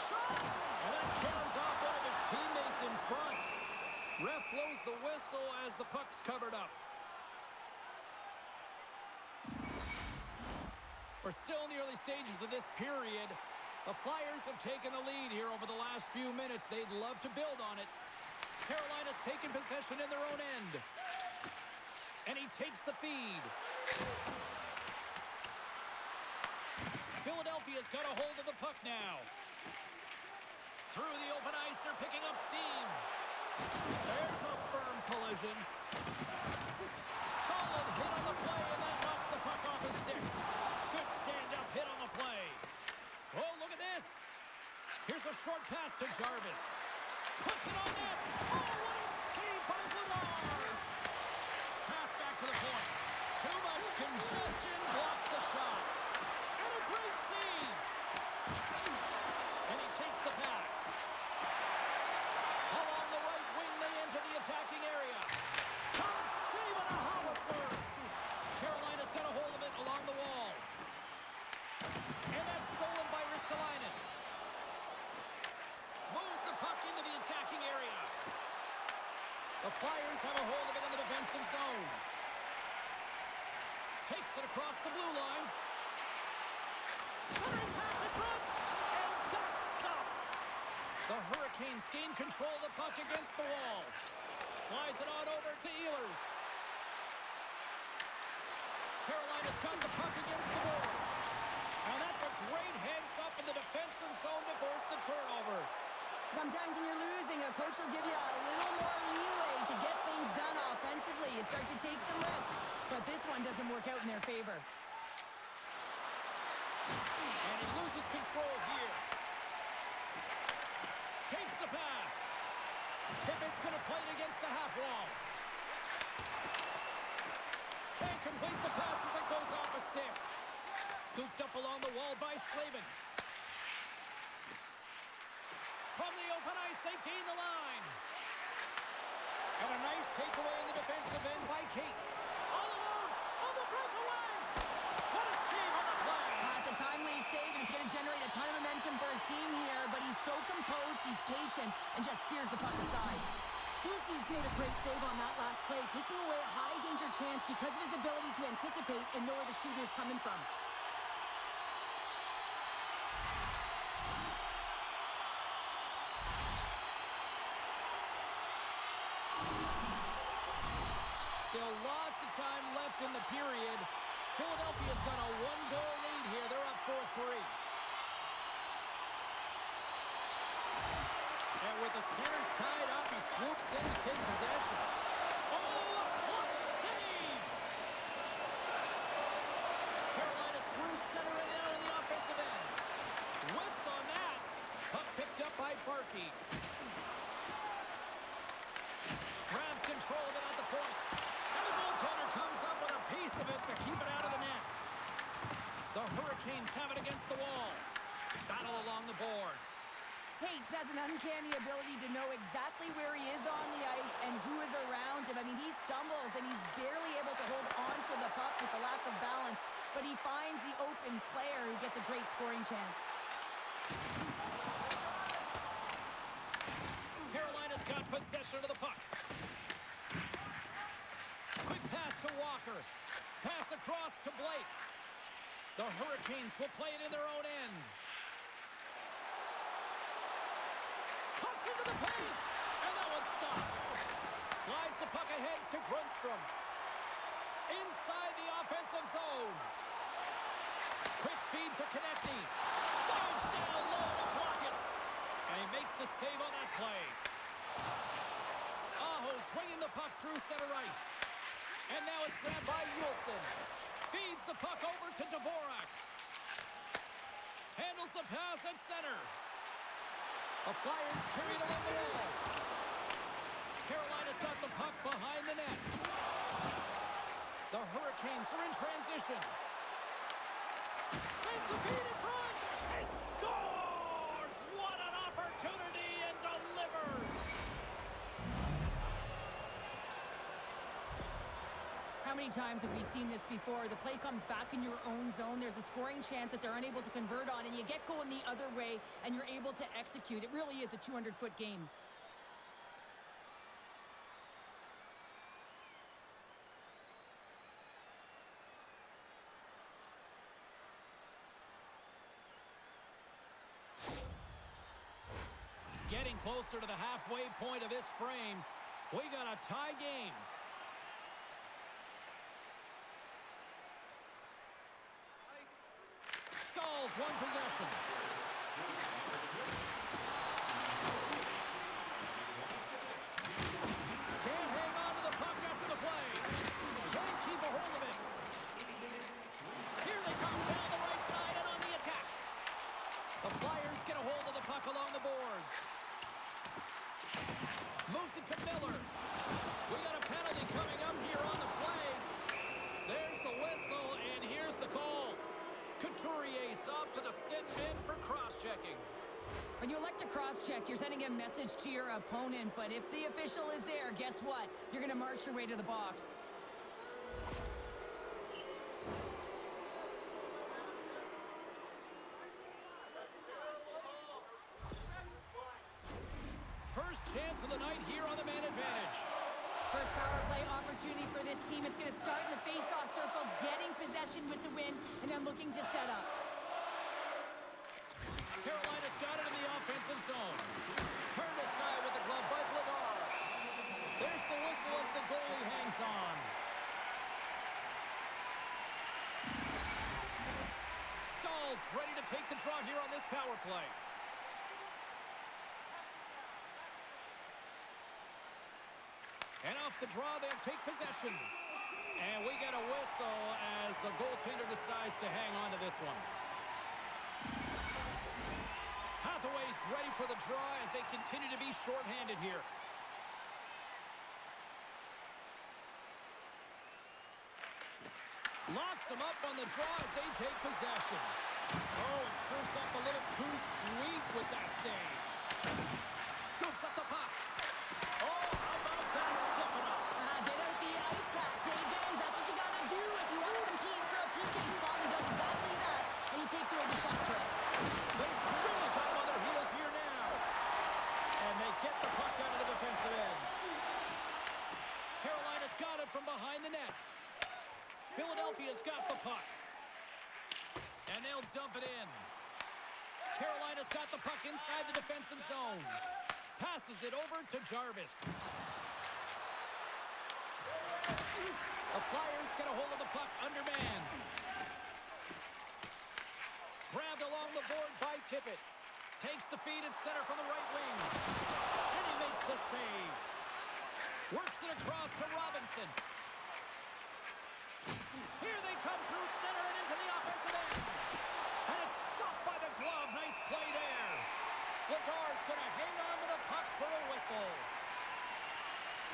S1: Shot! And that comes off one of his teammates in front. Ref blows the whistle as the puck's covered up. We're still in the early stages of this period. The Flyers have taken the lead here over the last few minutes. They'd love to build on it. Carolina's taken possession in their own end. And he takes the feed. Philadelphia's got a hold of the puck now. Through the open ice, they're picking up steam. There's a firm collision. Solid hit on the play, and that knocks the puck off his stick. Good stand-up hit on the play. Oh, look at this. Here's a short pass to Jarvis. Puts it on net. Oh, what a save by Vladar. Pass back to the point. Too much congestion blocks the shot. And a great save. And he takes the pass. Along the right wing, they enter the attacking area. Tom save on a howitzer. Carolina's got a hold of it along the wall. And that's stolen by Ristolainen. Moves the puck into the attacking area. The Flyers have a hold of it in the defensive zone. Takes it across the blue line. Centering pass in front. And that's stopped. The Hurricanes gain control of the puck against the wall. Slides it on over to Ehlers. Carolina's got the puck against the boards. And that's a great heads-up in the defensive zone to force the turnover.
S2: Sometimes when you're losing, a coach will give you a little more leeway to get things done offensively. You start to take some risks, but this one doesn't work out in their favor.
S1: And he loses control here. Takes the pass. Tippett's going to play it against the half wall. Can't complete the pass as it goes off a stick. Scooped up along the wall by Slavin. From the open ice, they gain the line. And a nice takeaway in the defensive end by Cates. All alone on the breakaway. What a save on the play.
S2: It's a timely save, and it's going to generate a ton of momentum for his team here, but he's so composed, he's patient, and just steers the puck aside. Lucy's made a great save on that last play, taking away a high-danger chance because of his ability to anticipate and know where the shooter's coming from.
S1: Still lots of time left in the period. Philadelphia's got a one-goal lead here. They're up 4-3. And with the centers tied up, he swoops in to take possession. Oh, a clutch save! Carolina's through center and out on the offensive end. Whiffs on that. Puck picked up by Barkey. Grabs control of it at the point. And the goaltender comes up with a piece of it to keep it out of the net. The Hurricanes have it against the wall. Battle along the boards.
S2: Cates has an uncanny ability to know exactly where he is on the ice and who is around him. I mean, he stumbles and he's barely able to hold on to the puck with the lack of balance, but he finds the open player who gets a great scoring chance.
S1: Carolina's got possession of the puck. Quick pass to Walker. Pass across to Blake. The Hurricanes will play it in their own end. Cuts into the paint. And that one's stopped. Slides the puck ahead to Grundstrom. Inside the offensive zone. Quick feed to Konechny. Dives down low to block it. And he makes the save on that play. Aho swinging the puck through center ice. And now it's grabbed by Wilson. Feeds the puck over to Dvorak. Handles the pass at center. The Flyers carry it along the wall. Carolina's got the puck behind the net. The Hurricanes are in transition. Sends the feed in front. He scores! What an opportunity, and delivers!
S2: How many times have we seen this before? The play comes back in your own zone. There's a scoring chance that they're unable to convert on, and you get going the other way, and you're able to execute. It really is a 200-foot game.
S1: Getting closer to the halfway point of this frame. We got a tie game. Stalls one possession. Can't hang on to the puck after the play. Can't keep a hold of it. Here they come down the right side and on the attack. The Flyers get a hold of the puck along the boards. Moves it to Miller. We got a penalty coming up here on the play. There's the whistle, and here's the call. Couturier's off to the sit bin for cross-checking.
S2: When you elect to cross-check, you're sending a message to your opponent, but if the official is there, guess what? You're going to march your way to the box.
S1: First chance of the night here on the man advantage.
S2: First power play opportunity for this team. It's going to start in the face-off circle, getting possession with the win, and then looking to set up.
S1: Carolina's got it in the offensive zone. Turned aside with the glove by Vladar. There's the whistle as the goalie hangs on. Stahl's ready to take the draw here on this power play. And off the draw, they'll take possession. And we get a whistle as the goaltender decides to hang on to this one. Hathaway's ready for the draw as they continue to be shorthanded here. Locks them up on the draw as they take possession. Oh, it serves up a little too sweet with that save. Scoops up the puck. Oh, how about that stepping up?
S2: Get out the ice packs. Hey, James, that's what you got to do if you want to compete for a PK spot. He does exactly that, and he takes away the shot threat.
S1: They've really got him on their heels here now. And they get the puck out of the defensive end. Carolina's got it from behind the net. Philadelphia's got the puck. And they'll dump it in. Carolina's got the puck inside the defensive zone. Passes it over to Jarvis. The Flyers get a hold of the puck undermanned. Grabbed along the boards by Tippett. Takes the feed at center from the right wing. And he makes the save. Works it across to Robinson. Here they come through center and into the offensive end. And it's stopped by the glove. Nice play there. Vladar's going to hang on to the puck for a whistle.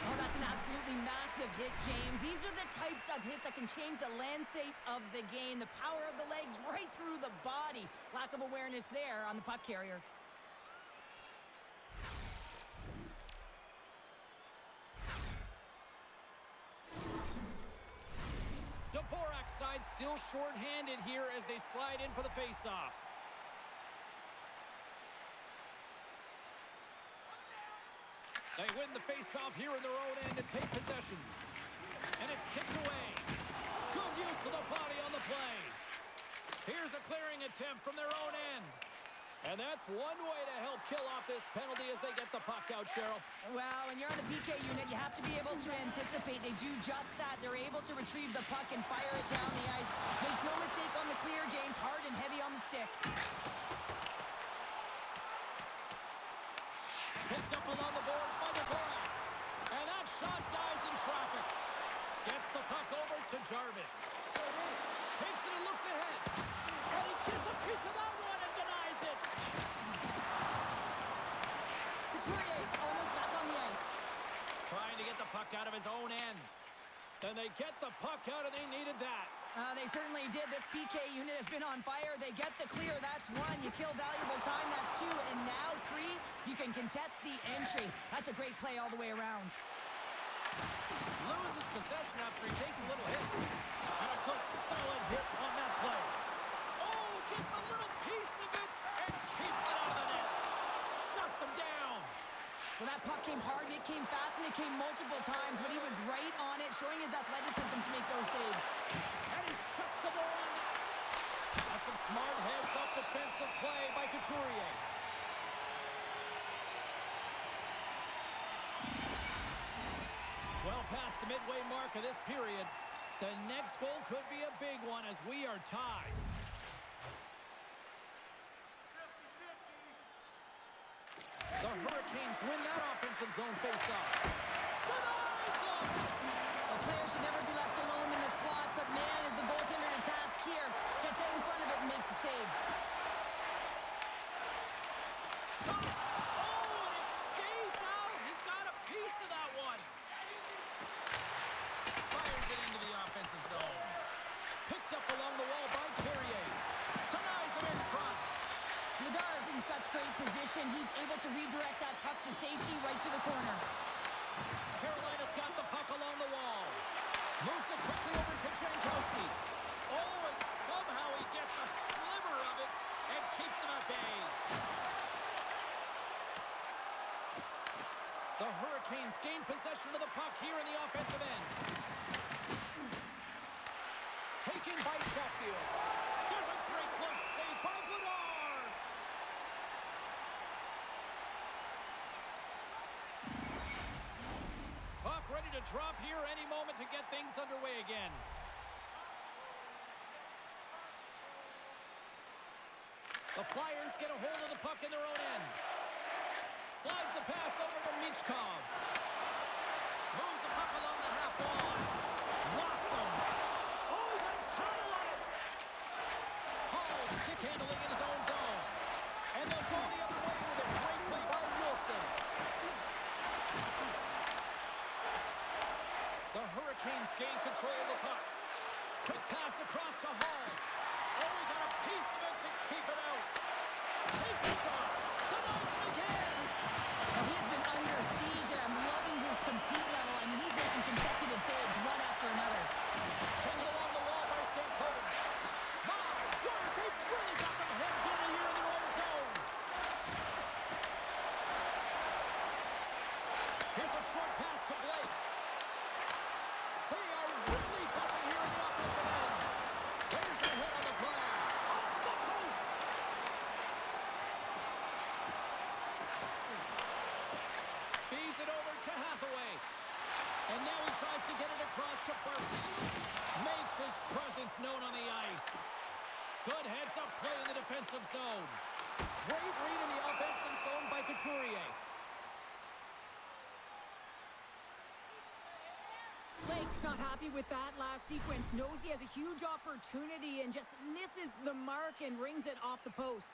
S2: Oh, that's an absolutely massive hit, James. These are the types of hits that can change the landscape of the game. The power of the legs right through the body. Lack of awareness there on the puck carrier.
S1: Dvorak's side still short-handed here as they slide in for the face-off. They win the face-off here in their own end and take possession. And it's kicked away. Good use of the body on the play. Here's a clearing attempt from their own end. And that's one way to help kill off this penalty as they get the puck out, Cheryl.
S2: Well, when you're on the PK unit, you have to be able to anticipate. They do just that. They're able to retrieve the puck and fire it down the ice. Makes no mistake on the clear, James. Hard and heavy on the stick.
S1: Picked up along the boards by Dvorak. And that shot dies in traffic. Gets the puck over to Jarvis. Takes it and looks ahead. And he gets a piece of that one and denies it.
S2: Couturier's almost back on the ice.
S1: Trying to get the puck out of his own end. Then they get the puck out, and they needed that.
S2: They certainly did. This PK unit has been on fire. They get the clear. That's one. You kill valuable time. That's two. And now three, you can contest the entry. That's a great play all the way around.
S1: Loses possession after he takes a little hit. And a good solid hit on that play. Oh, gets a little piece of it and keeps it out of the net. Shuts him down.
S2: Well, that puck came hard, and it came fast, and it came multiple times, but he was right on it, showing his athleticism to make those saves.
S1: And he shuts the door on that. That's some smart heads-up defensive play by Couturier. Well past the midway mark of this period, the next goal could be a big one as we are tied. The Hurricanes win that offensive zone faceoff. Denies him!
S2: A player should never be left alone in the slot, but man, is the goaltender to task here. Gets out in front of it and makes the save.
S1: Shot! Oh, and it stays out! He got a piece of that one! Fires it into the offensive zone. possession of the puck here in the offensive end. Taken by Chatfield. There's a great close save by Vladar. Puck ready to drop here any moment to get things underway again. The Flyers get a hold of the puck in their own end. Slides the pass over to Michkov. Moves the puck along the half wall. Locks him. Oh, he got a paddle on it. Hall stick handling in his own zone. And they'll go the other way with a great play by Wilson. The Hurricanes gain control of the puck. Quick pass across to Hall. Oh, he got a piece of it to keep it out. Takes a shot. Denies it again.
S2: Well, he's been under siege, and I'm loving his compete level. I mean, he's making consecutive saves one after another.
S1: Taken along the wall by Stanley. My word, they've really got them hemmed in here in their own zone. Here's a short pass to Blake. They are really buzzing here in the offensive end. There's a hit on the play. Off the post. Feeds it over to Hathaway. And now he tries to get it across to Berkey. Makes his presence known on the ice. Good heads-up play in the defensive zone. Great read in the offensive zone by Couturier.
S2: Blake's not happy with that last sequence. Knows he has a huge opportunity and just misses the mark and rings it off the post.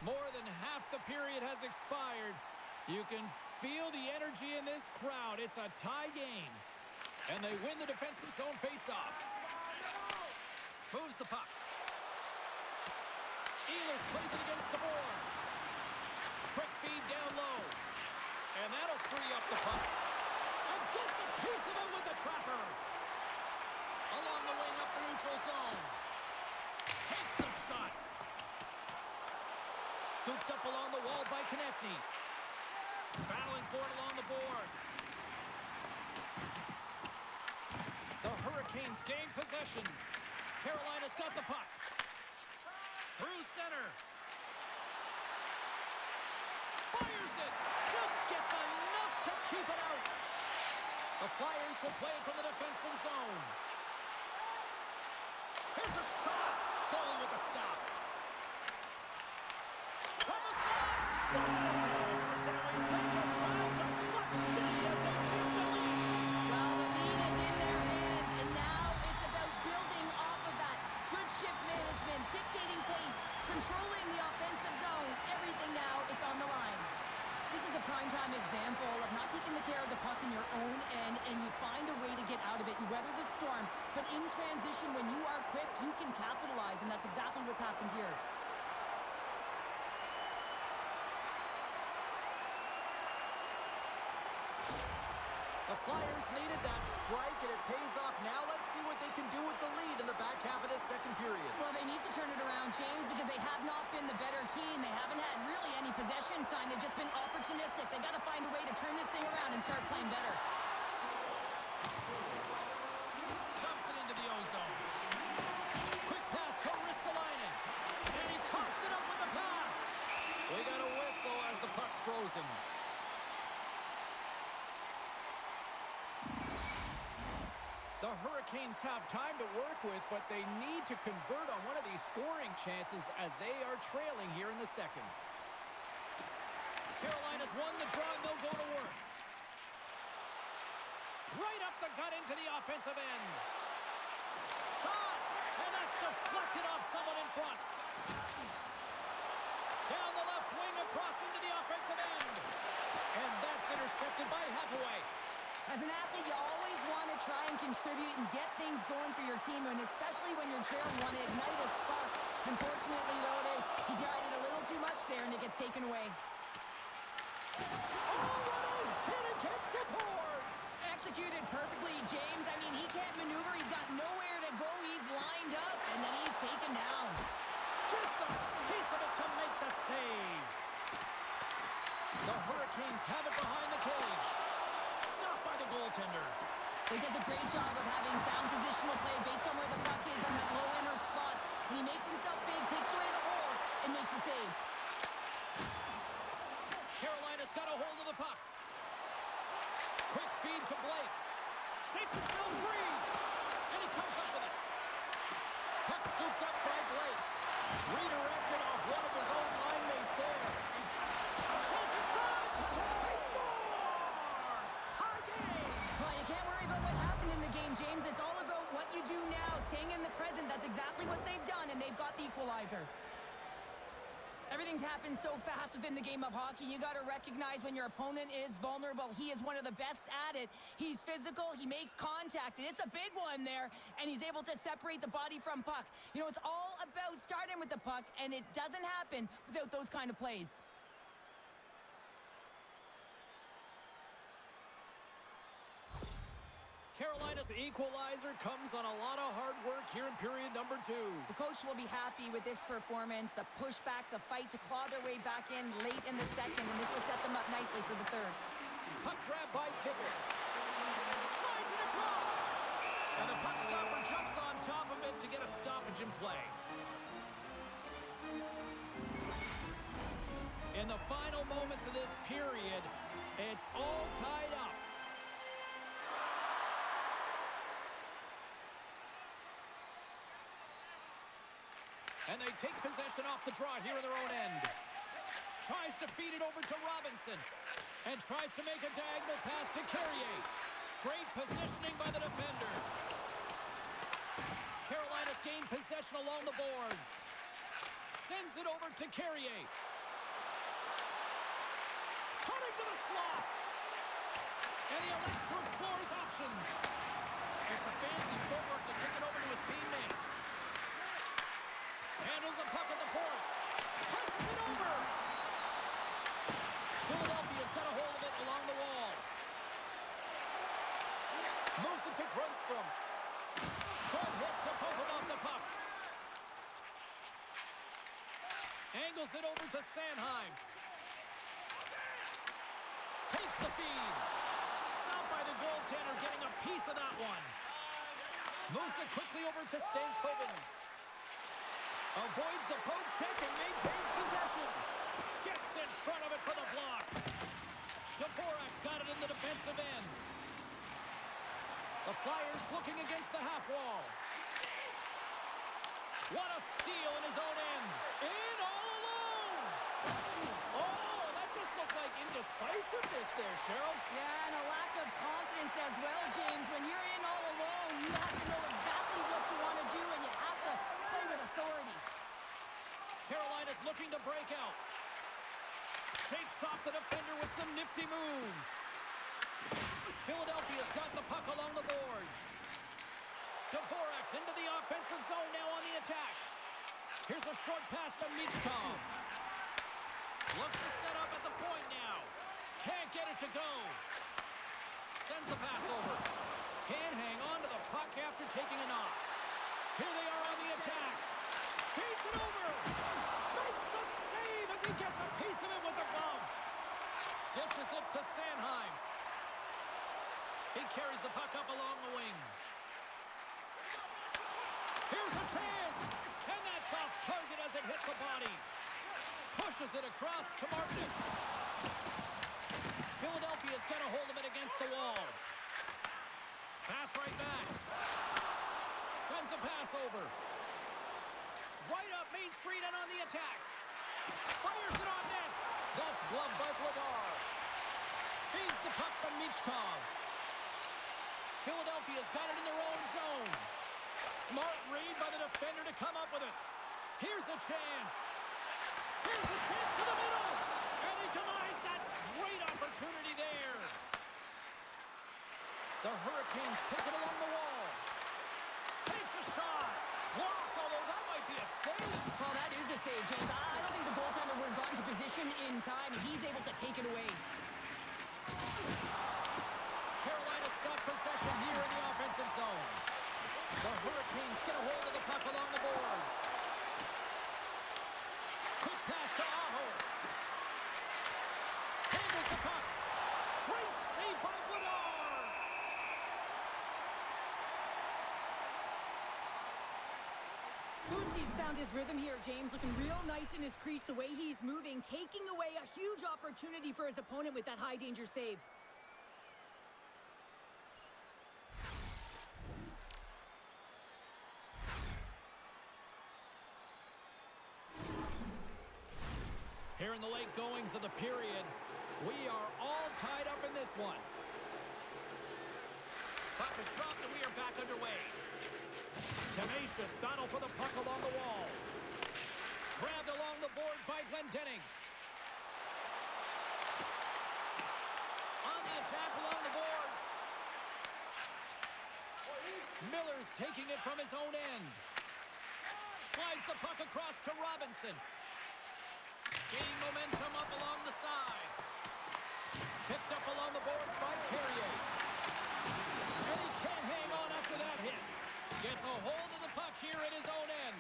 S1: More than half the period has expired. You can feel the energy in this crowd. It's a tie game. And they win the defensive zone faceoff. Moves the puck. Ehlers plays it against the boards. Quick feed down low. And that'll free up the puck. And gets a piece of it with the trapper. Along the wing up the neutral zone. Takes the shot. Scooped up along the wall by Konechny. Battling for it along the boards. The Hurricanes gain possession. Carolina's got the puck. Through center. Fires it. Just gets enough to keep it out. The Flyers will play it from the defensive zone. Here's a shot. Goalie with the stop. From the slide. Stars. And we take a drive to Clutch City as they take the lead.
S2: Well, the lead is in their hands, and now it's about building off of that. Good shift management, dictating pace, controlling the offensive zone. Everything now, it's on the line. This is a primetime example of not taking the care of the puck in your own end, and you find a way to get out of it. You weather the storm, but in transition, when you are quick, you can capitalize, and that's exactly what's happened here.
S1: The Flyers needed that strike, and it pays off. Now let's see what they can do with the lead in the back half of this second period.
S2: Well, they need to turn it around, James, because they have not been the better team. They haven't had really any possession sign. They've just been opportunistic. They got to find a way to turn this thing around and start playing better.
S1: Dumps it into the O-zone. Quick pass to Ristolainen. And he coughs it up with the pass. We got a whistle as the puck's frozen. The Hurricanes have time to work with, but they need to convert on one of these scoring chances as they are trailing here in the second. Carolina's won the draw, and they'll go to work. Right up the gut into the offensive end. Shot! And that's deflected off someone in front. Down the left wing across into the offensive end. And that's intercepted by Hathaway.
S2: As an athlete, you always want to try and contribute and get things going for your team, and especially when you're trailing, you want to ignite a spark. Unfortunately, though, he tried it a little too much there, and it gets taken away. James. I mean, he can't maneuver. He's got nowhere to go. He's lined up, and then he's taken down.
S1: Gets a piece of it to make the save. The Hurricanes have it behind the cage. Stopped by the goaltender.
S2: He does a great job of having sound positional play based on where the puck is on that low inner spot. And he makes himself big, takes away the holes, and makes a save.
S1: Carolina's got a hold of the puck. Quick feed to Blake. Shakes himself free. And he comes up with it. Puck scooped up by Blake. Redirected off one of his own line mates there. A chance in front. He scores! Tie game!
S2: Well, you can't worry about what happened in the game, James. It's all about what you do now, staying in the present. That's exactly what they've done, and they've got the equalizer. Everything's happened so fast within the game of hockey. You got to recognize when your opponent is vulnerable. He is one of the best at it. He's physical. He makes contact, and it's a big one there, and he's able to separate the body from puck. You know, it's all about starting with the puck, and it doesn't happen without those kind of plays.
S1: Carolina's equalizer comes on a lot of hard work here in period number 2.
S2: The coach will be happy with this performance, the pushback, the fight to claw their way back in late in the second, and this will set them up nicely for the third.
S1: Puck grab by Tippett. Slides it across. And the puck stopper jumps on top of it to get a stoppage in play. In the final moments of this period, it's all tied up. And they take possession off the draw here in their own end. Tries to feed it over to Robinson. And tries to make a diagonal pass to Carrier. Great positioning by the defender. Carolina's gained possession along the boards. Sends it over to Carrier. Cutting to the slot. And he elects to explore his options. It's a fancy footwork to kick it over to his teammate. Handles the puck at the point. Passes it over. Philadelphia's got a hold of it along the wall. Moves it to Grundstrom. Front hit to poke him off the puck. Angles it over to Sanheim. Takes the feed. Stopped by the goaltender, getting a piece of that one. Moves it quickly over to Stankoven. Avoids the poke check and maintains possession. Gets in front of it for the block. Dvorak's got it in the defensive end. The Flyers looking against the half wall. What a steal in his own end. In all alone. Oh, that just looked like indecisiveness there, Cheryl.
S2: Yeah, and a lack of confidence as well, James. When you're in all alone, you have to know exactly what you want to do, and you have to play with authority.
S1: Carolina's looking to break out. Shakes off the defender with some nifty moves. Philadelphia's got the puck along the boards. Dvorak's into the offensive zone now on the attack. Here's a short pass to Michkov. Looks to set up at the point now. Can't get it to go. Sends the pass over. Can't hang on to the puck after taking a knock. Here they are on the attack. Feeds it over. Makes the save as he gets a piece of it with the glove. Dishes it to Sanheim. He carries the puck up along the wing. Here's a chance. And that's off target as it hits the body. Pushes it across to Martin. Philadelphia's got a hold of it against the wall. Pass right back. Sends a pass over. Right up Main Street and on the attack. Fires it on net. That's gloved by Vladar. Feeds the puck to Michkov. Philadelphia's got it in their own zone. Smart read by the defender to come up with it. Here's a chance. Here's a chance to the middle. And he denies that great opportunity there. The Hurricanes take it along the wall. Takes a shot. Blocked, although that might be a save.
S2: Well, that is a save, James. I don't think the goaltender would have gotten to position in time, and he's able to take it away.
S1: Carolina Carolina's got possession here in the offensive zone. The Hurricanes get a hold of the puck along the boards. Quick pass to Aho. Handles the puck. Great save by Vladar.
S2: Lucy's found his rhythm here, James. Looking real nice in his crease, the way he's moving, taking away a huge opportunity for his opponent with that high-danger save.
S1: Here in the late goings of the period, we are all tied up in this one. Puck is dropped and we are back underway. Tenacious battle for the puck along the wall. Grabbed along the boards by Glendening. On the attack along the boards. Miller's taking it from his own end. Slides the puck across to Robinson. Gaining momentum up along the side. Picked up along the boards by Carrier. And he can't hang on after that hit. Gets a hold of the puck here at his own end.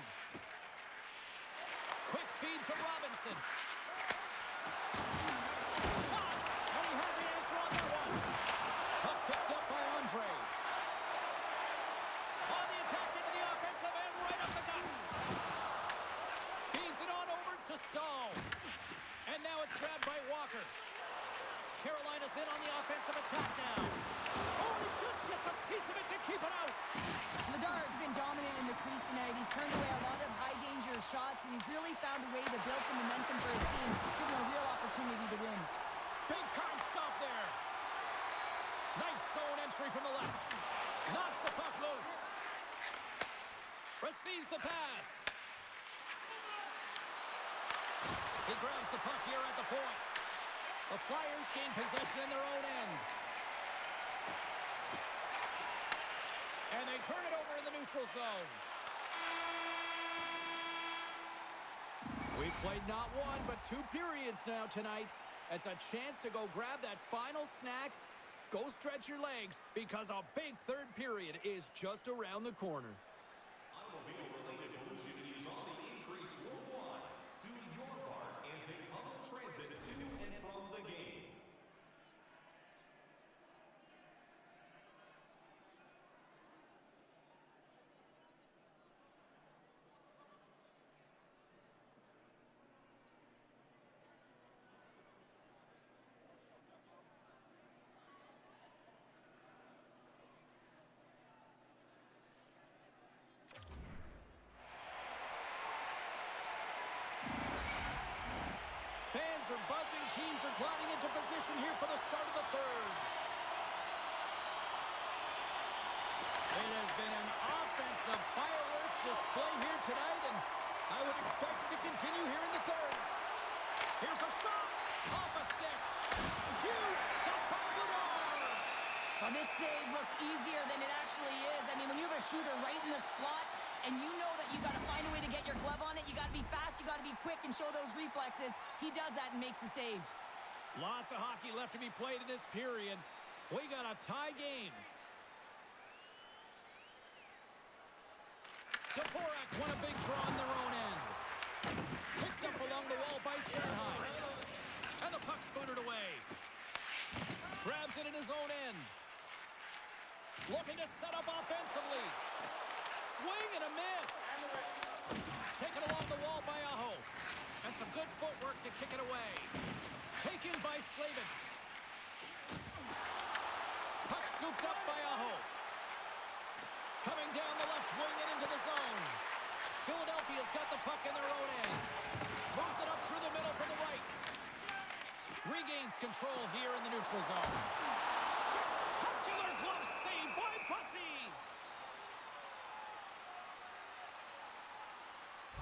S1: Quick feed to Robinson. Shot! And he had the answer on that one. Puck picked up by Andre. On the attack into the offensive end, right up the gut. Feeds it on over to Stahl. And now it's grabbed by Walker. Carolina's in on the offensive attack now. Oh, he just gets a piece of it to keep it out.
S2: Vladar has been dominant in the crease tonight. He's turned away a lot of high-danger shots, and he's really found a way to build some momentum for his team, giving him a real opportunity to win.
S1: Big time stop there. Nice zone entry from the left. Knocks the puck loose. Receives the pass. He grabs the puck here at the point. The Flyers gain possession in their own end. And they turn it over in the neutral zone. We've played not one, but 2 periods now tonight. It's a chance to go grab that final snack. Go stretch your legs, because a big third period is just around the corner.
S3: Automobile-related pollution is on the increase worldwide. Do your part and take public transit to and from the game.
S1: Fans are buzzing. Teams are gliding into position here for the start of the third. It has been an offensive fireworks display here tonight, and I would expect it to continue here in the third. Here's a shot off a stick. Huge stop by Vladar.
S2: Well, this save looks easier than it actually is. I mean, when you have a shooter right in the slot, and you know that you got to find a way to get your glove on it, you got to be fast, you got to be quick and show those reflexes. He does that and makes the save.
S1: Lots of hockey left to be played in this period. We got a tie game. The Borax won a big draw on their own end. Picked up along the wall by Sanheim. And the puck's booted away. Grabs it in his own end. Looking to set up offensively. Swing and a miss. Taken along the wall by Aho. And some good footwork to kick it away. Taken by Slavin. Puck scooped up by Aho. Coming down the left wing and into the zone. Philadelphia's got the puck in their own end. Moves it up through the middle from the right. Regains control here in the neutral zone. Spectacular glove save by Bussy.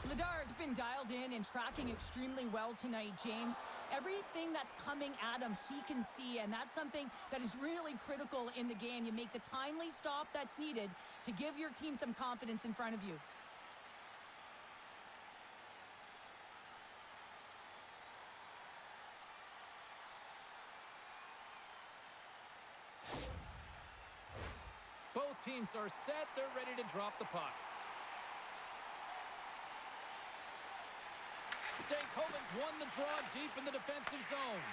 S2: Vladar has been dialed in and tracking extremely well tonight, James. Everything that's coming at him, he can see, and that's something that is really critical in the game. You make the timely stop that's needed to give your team some confidence in front of you.
S1: Both teams are set. They're ready to drop the puck. Stankoven's won the draw deep in the defensive zone.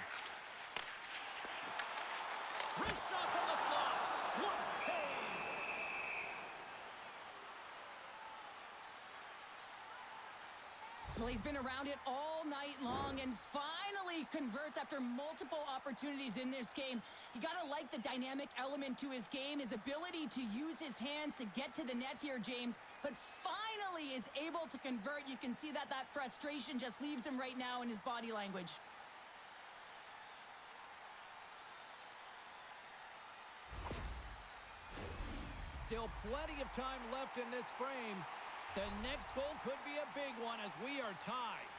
S1: Wrist shot from the slot. Glove save.
S2: Well, he's been around it all night long and finally converts after multiple opportunities in this game. You got to like the dynamic element to his game, his ability to use his hands to get to the net here, James, but finally is able to convert. You can see that frustration just leaves him right now in his body language.
S1: Still plenty of time left in this frame. The next goal could be a big one as we are tied.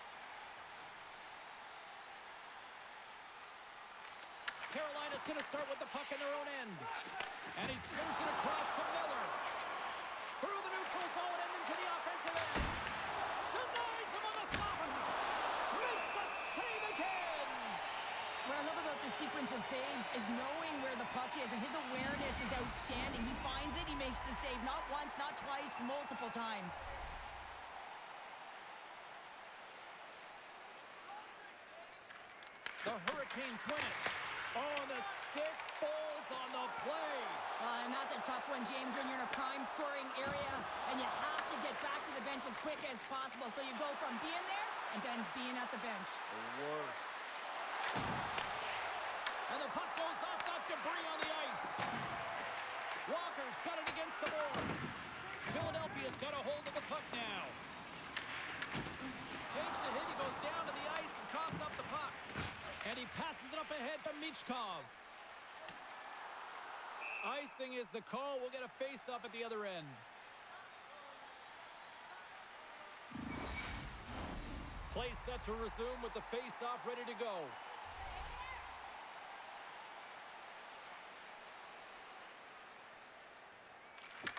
S1: Carolina's going to start with the puck in their own end. And he throws it across to Miller. Through the neutral zone and into the offensive end. Denies him on the slot. Makes a save again.
S2: What I love about this sequence of saves is knowing where the puck is, and his awareness is outstanding. He finds it, he makes the save, not once, not twice, multiple times.
S1: The Hurricanes win it. Oh, the stick folds on the play.
S2: And that's a tough one, James, when you're in a prime scoring area, and you have to get back to the bench as quick as possible. So you go from being there and then being at the bench.
S1: The worst. And the puck goes off that debris on the ice. Walker's got it against the boards. Philadelphia's got a hold of the puck now. Takes a hit, he goes down to the ice and coughs up the puck. And he passes it up ahead to Michkov. Icing is the call. We'll get a face-off at the other end. Play set to resume with the face-off ready to go.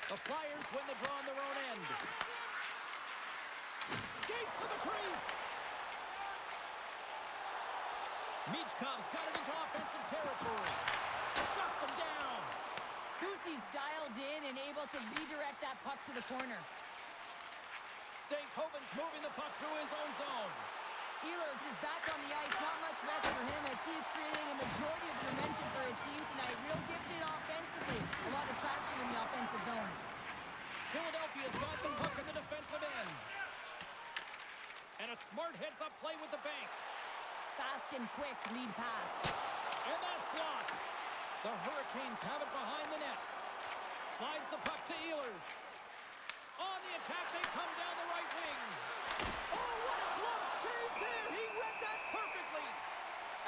S1: The Flyers win the draw on their own end. Skates to the crease. Michkov's got it into offensive territory. Shuts him down.
S2: Boosie's dialed in and able to redirect that puck to the corner.
S1: Stankoven's moving the puck through his own zone.
S2: Ehlers is back on the ice. Not much rest for him as he's creating a majority of momentum for his team tonight. Real gifted offensively. A lot of traction in the offensive zone.
S1: Philadelphia's got the puck in the defensive end. And a smart heads-up play with the bank.
S2: Fast and quick lead pass.
S1: And that's blocked. The Hurricanes have it behind the net. Slides the puck to Ehlers. On the attack, they come down the right wing. Oh, what a glove save there! He read that perfectly.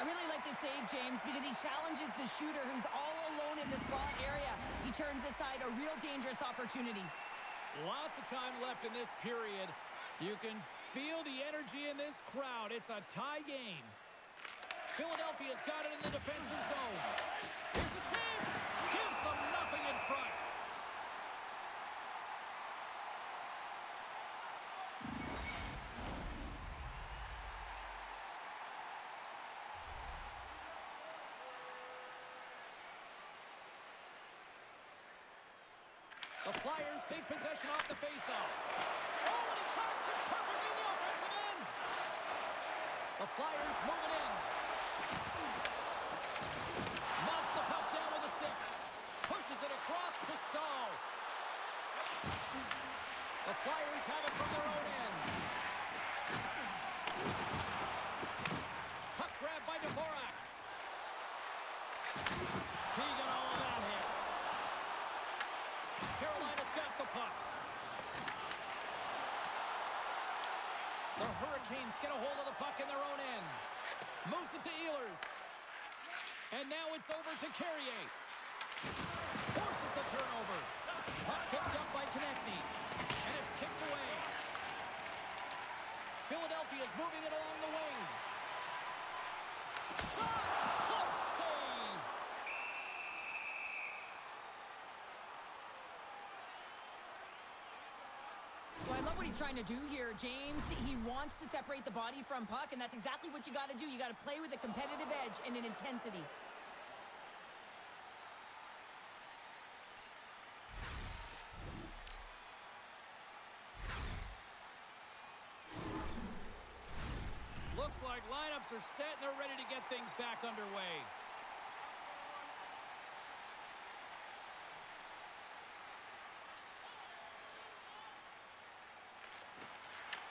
S2: I really like this save, James, because he challenges the shooter who's all alone in the slot area. He turns aside a real dangerous opportunity.
S1: Lots of time left in this period. You can feel the energy in this crowd. It's a tie game. Philadelphia's got it in the defensive zone. Here's a chance. Gives them nothing in front. The Flyers take possession off the faceoff. Oh, and he tracks it perfectly in the offensive end. The Flyers move it in. Knocks the puck down with a stick. Pushes it across to Stahl. The Flyers have it from their own end. Puck grab by Dvorak. He got all of that hit. Carolina's got the puck. The Hurricanes get a hold of the puck in their own end. Moves it to Ehlers. And now it's over to Carrier. Forces the turnover. Puck picked up by Konechny. And it's kicked away. Philadelphia's moving it along the wing. Shot! Glove save!
S2: Well, I love what he's trying to do here, James. He wants to separate the body from puck, and that's exactly what you got to do. You got to play with a competitive edge and an intensity.
S1: Offense are set and they're ready to get things back underway.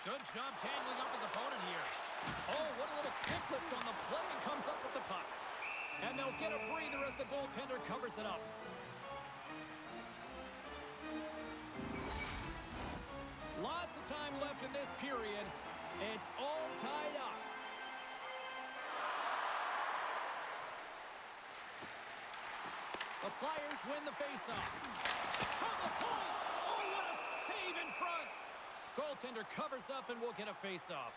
S1: Good job tangling up his opponent here. Oh, what a little stick lift on the play and comes up with the puck. And they'll get a breather as the goaltender covers it up. Lots of time left in this period. It's all tied up. The Flyers win the faceoff. From the point! Oh, what a save in front! Goaltender covers up and we'll get a faceoff.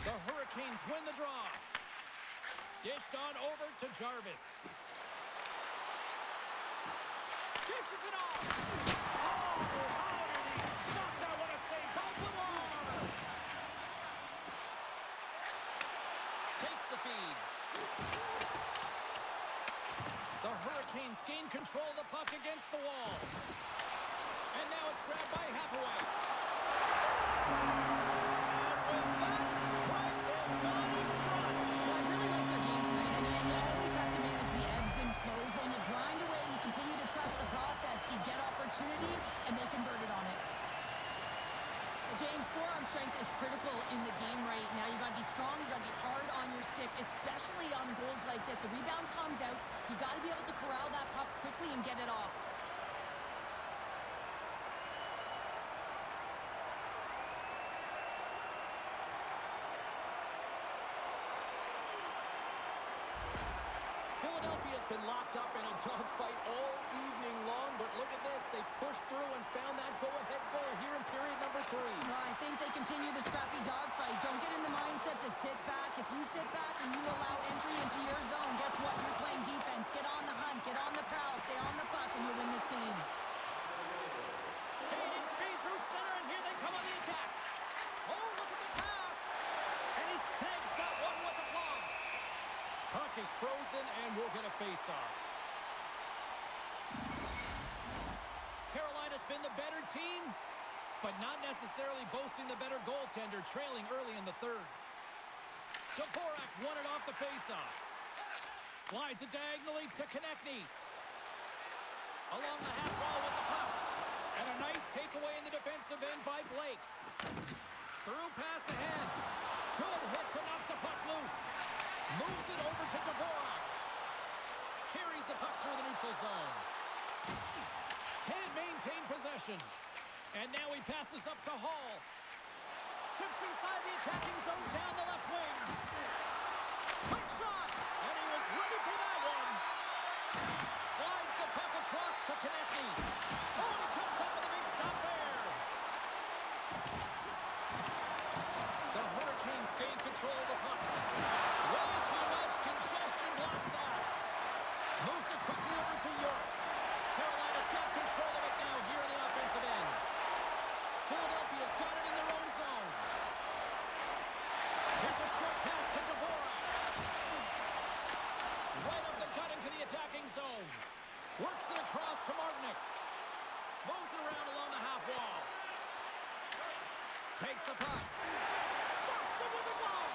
S1: The Hurricanes win the draw. Dished on over to Jarvis. Dishes it off. Oh, how did he stop that? What a save by Blamar. Takes the feed. The Hurricanes gain control of the puck against the wall. And now it's grabbed by Hathaway.
S2: And they converted on it. James, forearm strength is critical in the game right now. You got to be strong, you got to be hard on your stick, especially on goals like this. The rebound comes out, you got to be able to corral that puck quickly and get it off.
S1: Philadelphia's been locked up in a dogfight all evening long, but look at this. They pushed through and found that go-ahead goal here in period number 3.
S2: Well, I think they continue the scrappy dogfight. Don't get in the mindset to sit back. If you sit back and you allow entry into your zone, guess what? You're playing defense. Get on the hunt. Get on the prowl. Stay on the puck, and you'll win this game.
S1: Gaining speed through center, and here they come on the attack. Oh, look at the pass. And he snags that one with the glove. Puck is frozen, and we'll get a face-off. Carolina's been the better team, but not necessarily boasting the better goaltender, trailing early in the third. Dvorak's won it off the face-off. Slides it diagonally to Konechny. Along the half wall with the puck. And a nice takeaway in the defensive end by Blake. Through pass ahead. Good hit to knock the puck loose. Moves it over to Dvorak. Carries the puck through the neutral zone. Can't maintain possession. And now he passes up to Hall. Steps inside the attacking zone down the left wing. Quick shot. And he was ready for that one. Slides the puck across to Konechny. Oh, and he comes up with a big stop there. The Hurricanes gain control of the puck. Way too much congestion blocks that. Moves it quickly over to York. Carolina's got control of it now here in the offensive end. Philadelphia's got it in their own zone. Here's a short pass to Dvorak. Right up the gut into the attacking zone. Works it across to Martinic. Moves it around along the half wall. Takes the puck. Stops it with a glove.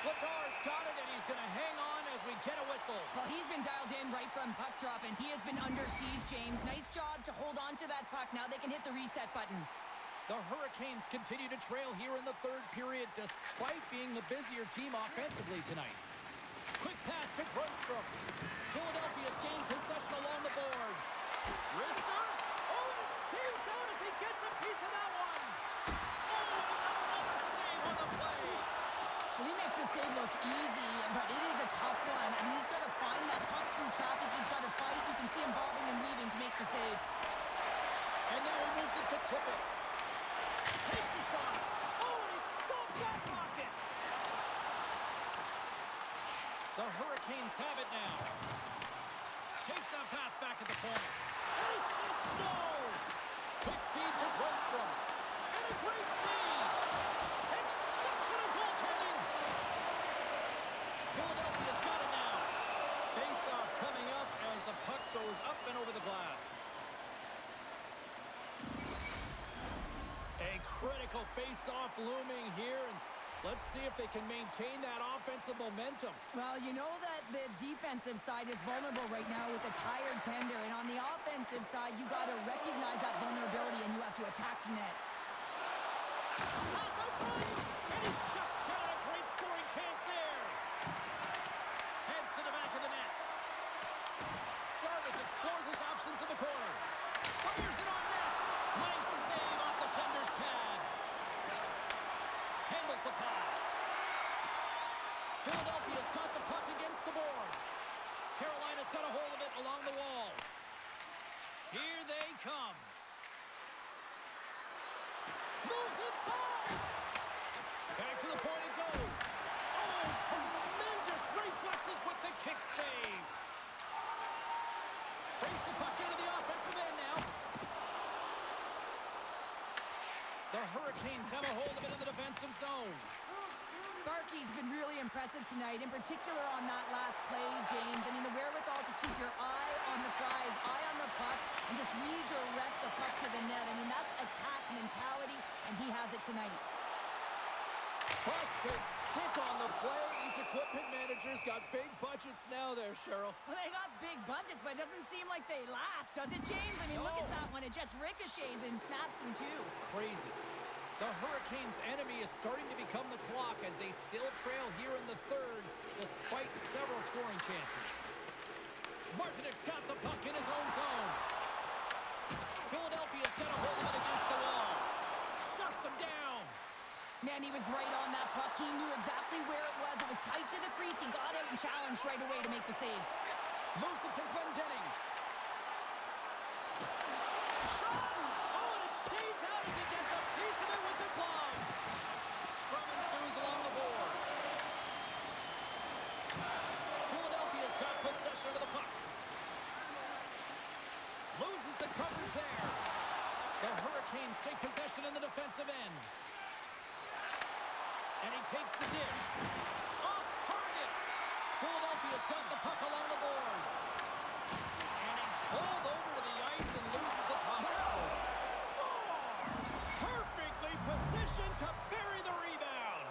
S1: Lagar's got it, and he's going to hang on as we get a whistle.
S2: Well, he's been dialed in right from puck drop, and he has been under siege, James. Nice job to hold on to that puck. Now they can hit the reset button.
S1: The Hurricanes continue to trail here in the third period despite being the busier team offensively tonight. Quick pass to Grundstrom. Philadelphia's gained possession along the boards. Rister. Oh, and it stays out as he gets a piece of that one. Oh, and it's another save on the play.
S2: Well, he makes the save look easy, but it is a tough one. I mean, he's got to find that puck through traffic. He's got to fight. You can see him bobbing and weaving to make the save.
S1: And now he moves it to Tippett. Takes a shot. Oh, and he stopped that rocket. The Hurricanes have it now. Takes that pass back at the point. And assist, no! Quick feed to Grundstrom. And a great save. Exceptional goaltending. Philadelphia's got it now. goes up and over the glass. A critical face-off looming here, and let's see if they can maintain that offensive momentum.
S2: Well, you know that the defensive side is vulnerable right now with a tired tender, and on the offensive side, you got to recognize that vulnerability, and you have to attack the net.
S1: Pass out front, and he shuts down a great scoring chance there. Heads to the back of the net. Jarvis explores his options in the corner. Fires it on net. Nice save off the tender's pad. Handles the pass. Philadelphia's got the puck against the boards. Carolina's got a hold of it along the wall. Here they come. Moves inside. Back to the point it goes. Oh, tremendous reflexes with the kick save. Brings the puck into the offensive end now. The Hurricanes have a hold of it in the defensive zone.
S2: Barkey's been really impressive tonight, in particular on that last play, James. I mean, the wherewithal to keep your eye on the prize, eye on the puck, and just redirect the puck to the net. I mean, that's attack mentality, and he has it tonight.
S1: Busted stick on the play. These equipment managers got big budgets now there, Cheryl.
S2: Well, they got big budgets, but it doesn't seem like they last, does it, James? I mean, look at that one. It just ricochets and snaps in two.
S1: Crazy. The Hurricanes' enemy is starting to become the clock as they still trail here in the third, despite several scoring chances. Martinek's got the puck in his own zone. Philadelphia's got a hold of it against the wall. Shuts him down.
S2: Man, he was right on that puck. He knew exactly where it was. It was tight to the crease. He got out and challenged right away to make the save.
S1: Moves it to Glendening. Shot! Oh, and it stays out as he gets a piece of it with the glove. Scrum ensues along the boards. Philadelphia's got possession of the puck. Loses the coverage there. The Hurricanes take possession in the defensive end. And he takes the dish. Off target. Philadelphia's got the puck along the boards. And he's pulled over to the ice and loses the puck. Scores! Perfectly positioned to bury the rebound.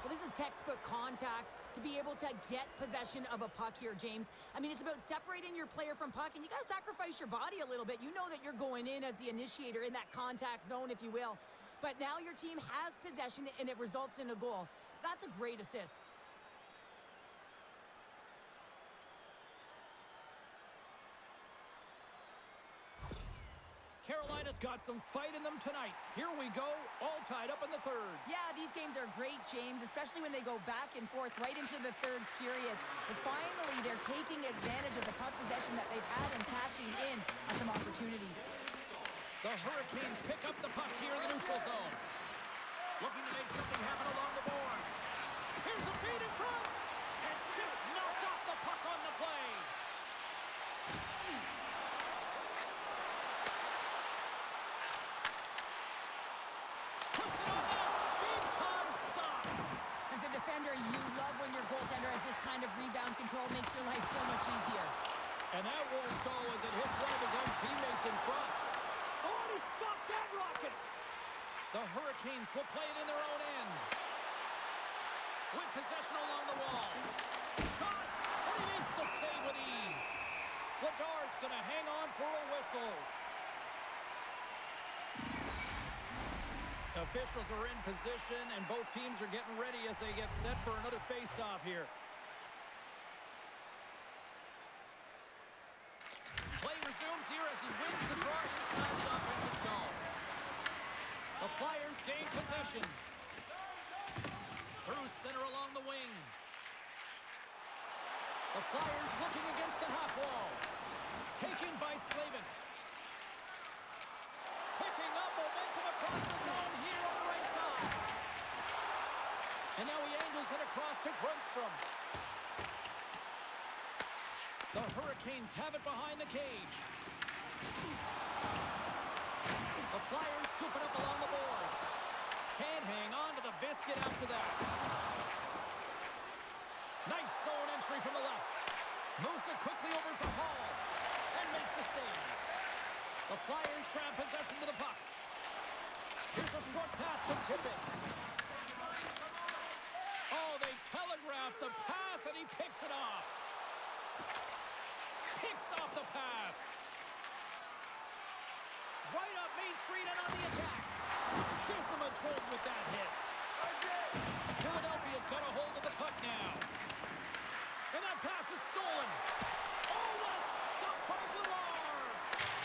S2: Well, this is textbook contact to be able to get possession of a puck here, James. I mean, it's about separating your player from puck, and you got to sacrifice your body a little bit. You know that you're going in as the initiator in that contact zone, if you will. But now your team has possession, and it results in a goal. That's a great assist.
S1: Carolina's got some fight in them tonight. Here we go, all tied up in the third.
S2: Yeah, these games are great, James, especially when they go back and forth right into the third period. But finally, they're taking advantage of the puck possession that they've had and cashing in on some opportunities.
S1: The Hurricanes pick up the puck here in the neutral zone. Looking to make something happen along the boards. Here's the feed in front. And just knocked off the puck on the play. Puts it on net. Big time stop.
S2: As a defender, you love when your goaltender has this kind of rebound control. Makes your life so much easier.
S1: And that won't go as it hits one of his own teammates in front. Oh, and he stopped that rocket. The Hurricanes will play it in their own end. With possession along the wall. Shot, and he makes the save with ease. Bedard's going to hang on for a whistle. Officials are in position, and both teams are getting ready as they get set for another face-off here. Play resumes here as he wins the draw inside the offensive zone. The Flyers gain possession. Through center along the wing. The Flyers looking against the half wall. Taken by Slavin. Picking up momentum across the zone here on the right side. And now he angles it across to Grundstrom. The Hurricanes have it behind the cage. The Flyers scoop it up along the boards. Can't hang on to the biscuit after that. Nice to Tippett. Oh, they telegraphed the pass, and he picks it off. Picks off the pass. Right up Main Street and on the attack. Gives him a jolt with that hit. Philadelphia's got a hold of the puck now. And that pass is stolen. Oh, what a stop by Villar.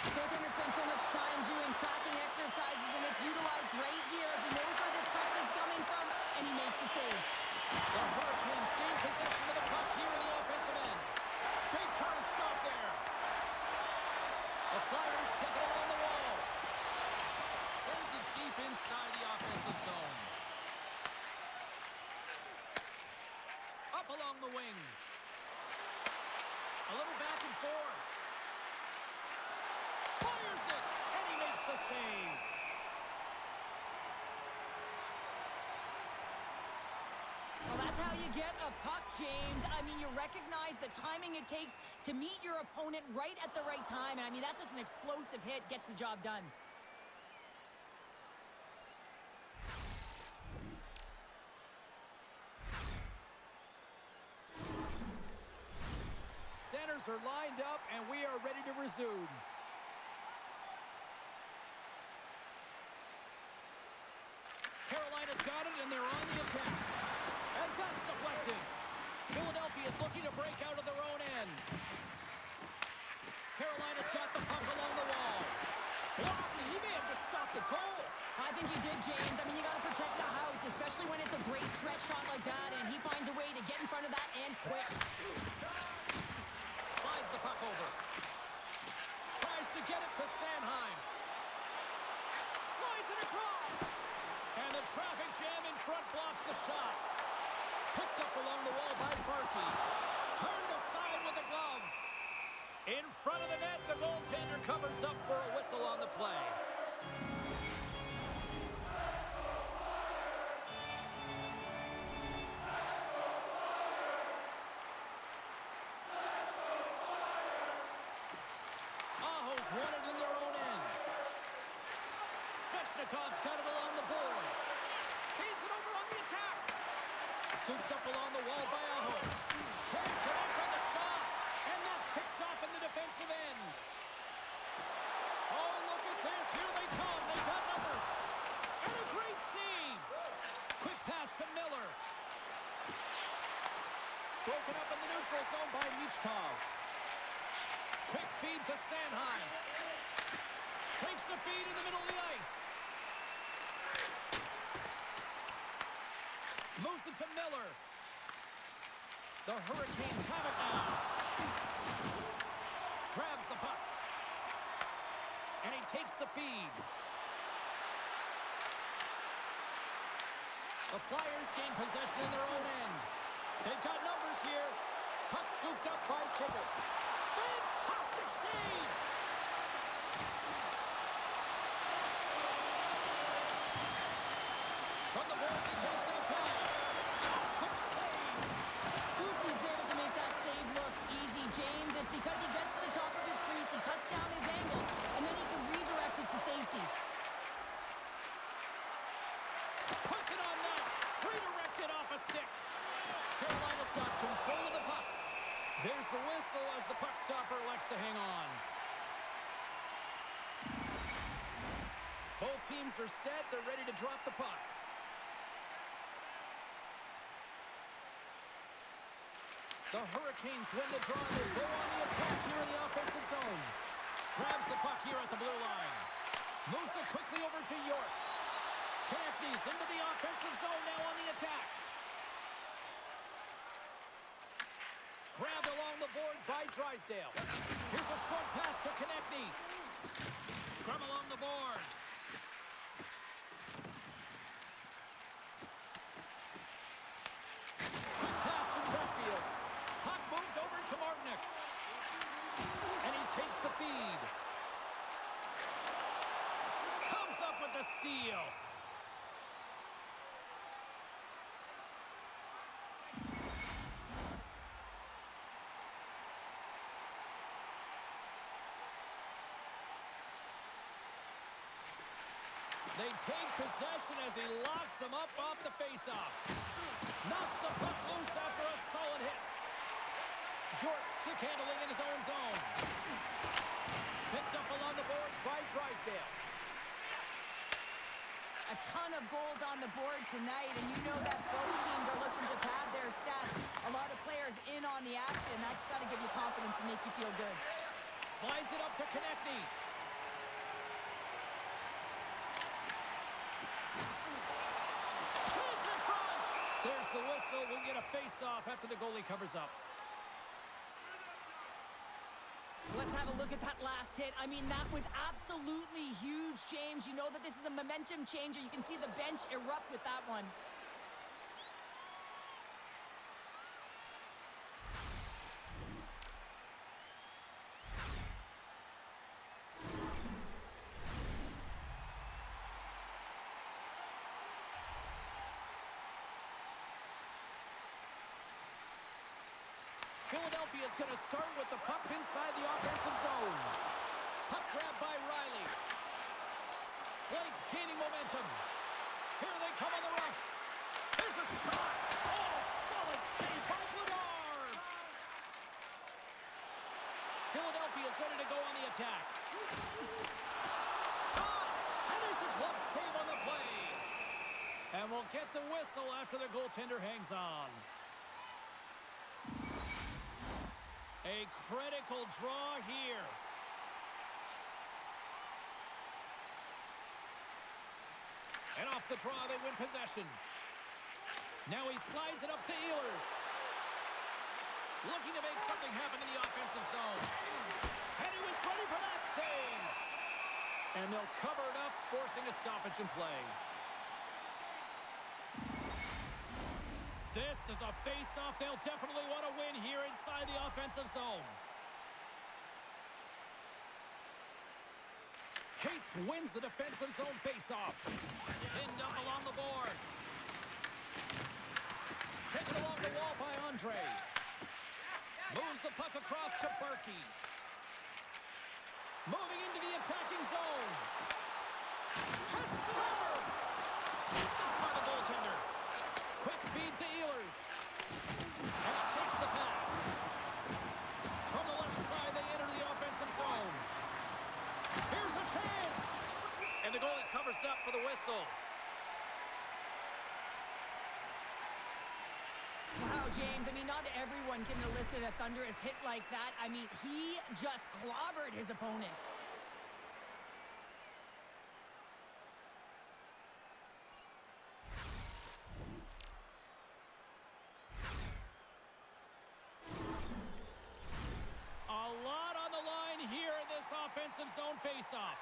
S2: Goaltender spends so much time doing tracking exercises, and it's utilized right here as he knows where this puck is coming from, and he makes the save.
S1: The Hurricanes gain possession of the puck here in the offensive end. Big turn stop there. The Flyers take it along the wall. Sends it deep inside the offensive zone. Up along the wing. A little back and forth. Fires it, and he makes the save.
S2: Well, that's how you get a puck, James. I mean, you recognize the timing it takes to meet your opponent right at the right time. And I mean, that's just an explosive hit, gets the job done.
S1: Centers are lined up, and we are ready to resume. Carolina's got it, and they're on the attack. And that's deflected. Philadelphia's looking to break out of their own end. Carolina's got the puck along the wall. Blocked, and he may have just stopped the goal.
S2: I think you did, James. I mean, you got to protect the house, especially when it's a great threat shot like that, and he finds a way to get in front of that and quick.
S1: Slides the puck over. Tries to get it to Sanheim. Slides it across. And the traffic jam in front blocks the shot. Picked up along the wall by Barkey. Turned aside with a glove. In front of the net, the goaltender covers up for a whistle on the play. Aho's won it in their own end. Svechnikov's got it along the boards. Feeds it over on the attack. Scooped up along the wall by Aho. Can't connect on the shot. And that's picked off in the defensive end. Oh, look at this. Here they come. They've got numbers. And a great save. Quick pass to Miller. Broken up in the neutral zone by Michkov. Quick feed to Sanheim. Takes the feed in the middle of the ice. Moves it to Miller. The Hurricanes have it now. Grabs the puck. And he takes the feed. The Flyers gain possession in their own end. They've got numbers here. Puck scooped up by Tippett. Fantastic save! From the boards, he takes that pass. Quick save.
S2: Lucy's able to make that save look easy, James. It's because he gets to the top of his crease, he cuts down his angle, and then he can redirect it to safety.
S1: Puts it on net. Redirected off a stick. Carolina's got control of the puck. There's the whistle as the puck stopper elects to hang on. Both teams are set. They're ready to drop the puck. The Hurricanes win the draw. They go on the attack here in the offensive zone. Grabs the puck here at the blue line. Moves it quickly over to York. Campney's into the offensive zone now on the attack. Grabbed along the boards by Drysdale. Here's a short pass to Konechny. Scrum along the boards. Quick pass to Treffield. Puck moved over to Martinick. And he takes the feed. Comes up with the steal. take possession as he locks him up off the faceoff. Knocks the puck loose after a solid hit. York stick handling in his own zone. Picked up along the boards by Drysdale.
S2: A ton of goals on the board tonight, and you know that both teams are looking to pad their stats. A lot of players in on the action. That's got to give you confidence and make you feel good.
S1: Slides it up to Konechny. Chance in front. There's the whistle. We'll get a face-off after the goalie covers up.
S2: Let's have a look at that last hit. I mean, that was absolutely huge, James. You know that this is a momentum changer. You can see the bench erupt with that one.
S1: Philadelphia is going to start with the puck inside the offensive zone. Puck grab by Riley. Blake's gaining momentum. Here they come on the rush. Here's a shot. Oh, solid save by Vladar. Philadelphia is ready to go on the attack. Shot. And there's a glove save on the play. And we'll get the whistle after the goaltender hangs on. A critical draw here. And off the draw, they win possession. Now he slides it up to Ehlers. Looking to make something happen in the offensive zone. And he was ready for that save. And they'll cover it up, forcing a stoppage in play. This is a face-off they'll definitely want to win here inside the offensive zone. Cates wins the defensive zone face-off. Pinned up along the boards. Taken along the wall by Andre. Moves the puck across to Berkey. Moving into the attacking zone. Passes it over. Stopped by the goaltender. Quick feed to Ehlers. And he takes the pass. From the left side, they enter the offensive zone. Here's a chance. And the goalie covers up for the whistle.
S2: Wow, James, I mean, not everyone can elicit a thunderous hit like that. I mean, he just clobbered his opponent.
S1: A lot on the line here in this offensive zone faceoff.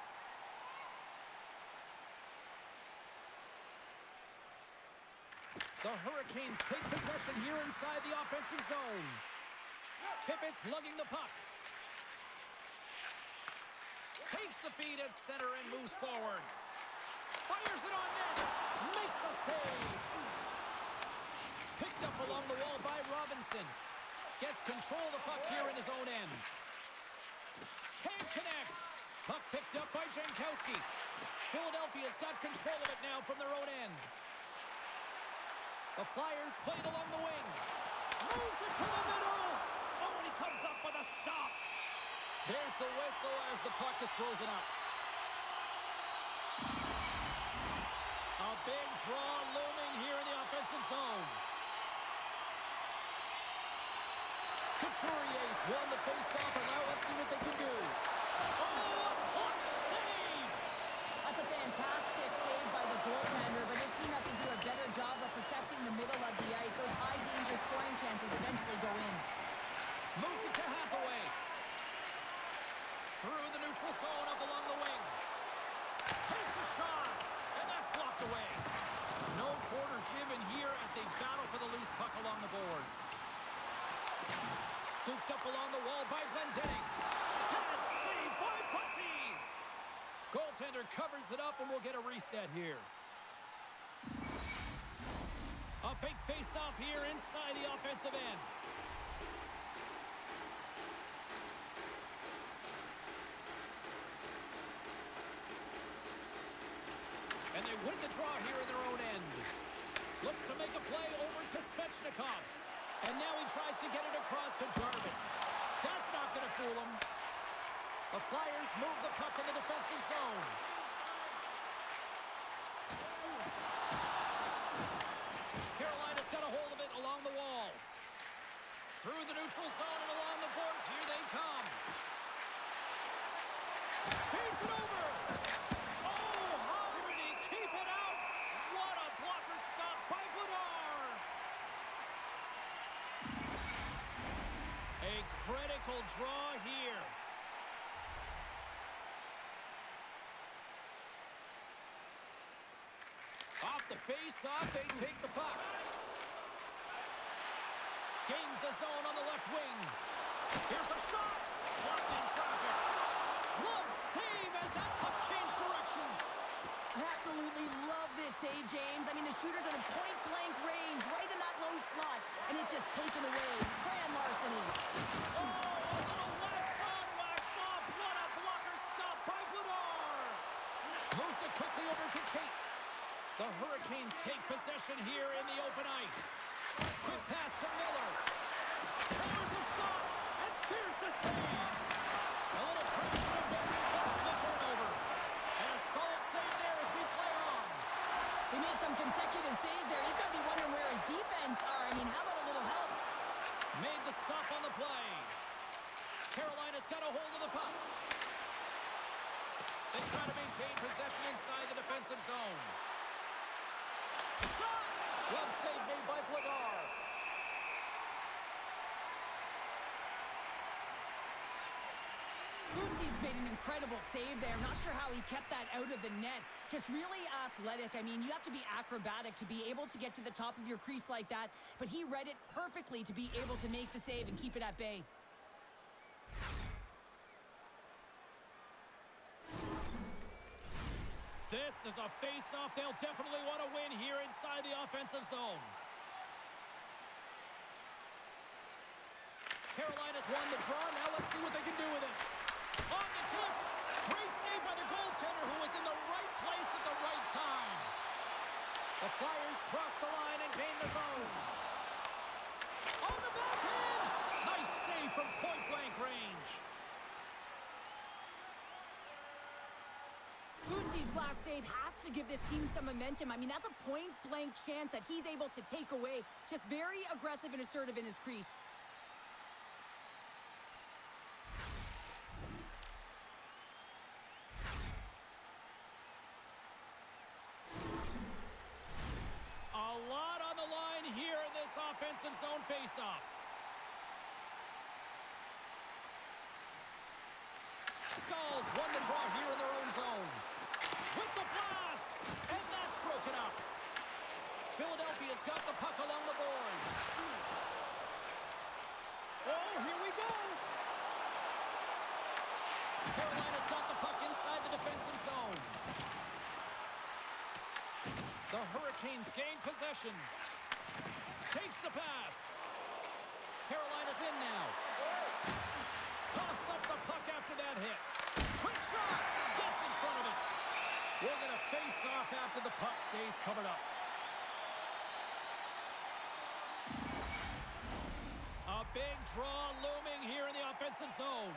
S1: The Hurricanes take possession here inside the offensive zone. Tippett's lugging the puck. Takes the feed at center and moves forward. Fires it on net. Makes a save. Picked up along the wall by Robinson. Gets control of the puck here in his own end. Can't connect. Puck picked up by Jankowski. Philadelphia's got control of it now from their own end. The Flyers played along the wing. Moves it to the middle. Oh, and he comes up with a stop. There's the whistle as the puck is frozen up. A big draw looming here in the offensive zone. Couturier's won the face-off, and now let's see what they can do. Oh, a clutch save!
S2: That's a fantastic save by the goaltender, but his team has to do a better job of protecting the middle of the ice. Those high-danger scoring chances eventually go in.
S1: Moves it to Hathaway. Through the neutral zone, up along the wing. Takes a shot, and that's blocked away. No quarter given here as they battle for the loose puck along the boards. Scooped up along the wall by Glendening. And saved by Bussy. Goaltender covers it up, and we'll get a reset here. A big face-off here inside the offensive end. And And they win the draw here in their own end. Looks to make a play over to Svechnikov. And now he tries to get it across to Jarvis. That's not going to fool him. The Flyers move the puck in the defensive zone. Carolina's got a hold of it along the wall. Through the neutral zone and along the boards. Here they come. Feeds it over. Oh, how did he keep it out? What a blocker stop by Vladar. A critical draw here. Off the face-off, they take the puck. Gains the zone on the left wing. Here's a shot. Blocked in traffic. Glove save as that puck changed directions.
S2: I absolutely love this save, James. I mean, the shooter's in a point-blank range, right in that low slot, and it's just taken away. Grand larceny.
S1: Oh, a little wax on, wax off. What a blocker stop by Vladar. Moves it quickly over to Cates. The Hurricanes take possession here in the open ice. Quick pass to Miller. There's a shot, and there's the save. A little pressure and banging forces the turnover. And a solid save there as we play on.
S2: They make some consecutive saves there. He's got to be wondering where his defense are. I mean, how about a little help?
S1: Made the stop on the play. Carolina's got a hold of the puck. They try to maintain possession inside the defensive zone. Shot! Glove save made by Vladar.
S2: Lucy's made an incredible save there. Not sure how he kept that out of the net. Just really athletic. I mean, you have to be acrobatic to be able to get to the top of your crease like that. But he read it perfectly to be able to make the save and keep it at bay.
S1: This is a face-off they'll definitely want to win here inside the offensive zone. Carolina's won the draw. Now let's see what they can do with it. On the tip. Great save by the goaltender who was in the right place at the right time. The Flyers cross the line and gain the zone. On the backhand. Nice save from point-blank range.
S2: Lucy's last save has to give this team some momentum. I mean, that's a point-blank chance that he's able to take away. Just very aggressive and assertive in his crease.
S1: A lot on the line here in this offensive zone faceoff. Skulls won the draw here in their own zone. With the blast! And that's broken up. Philadelphia's got the puck along the boards. Oh, here we go! Carolina's got the puck inside the defensive zone. The Hurricanes gain possession. Takes the pass. Carolina's in now. Coughs up the puck after that hit. Quick shot. Gets in front of it. We're going to face off after the puck stays covered up. A big draw looming here in the offensive zone.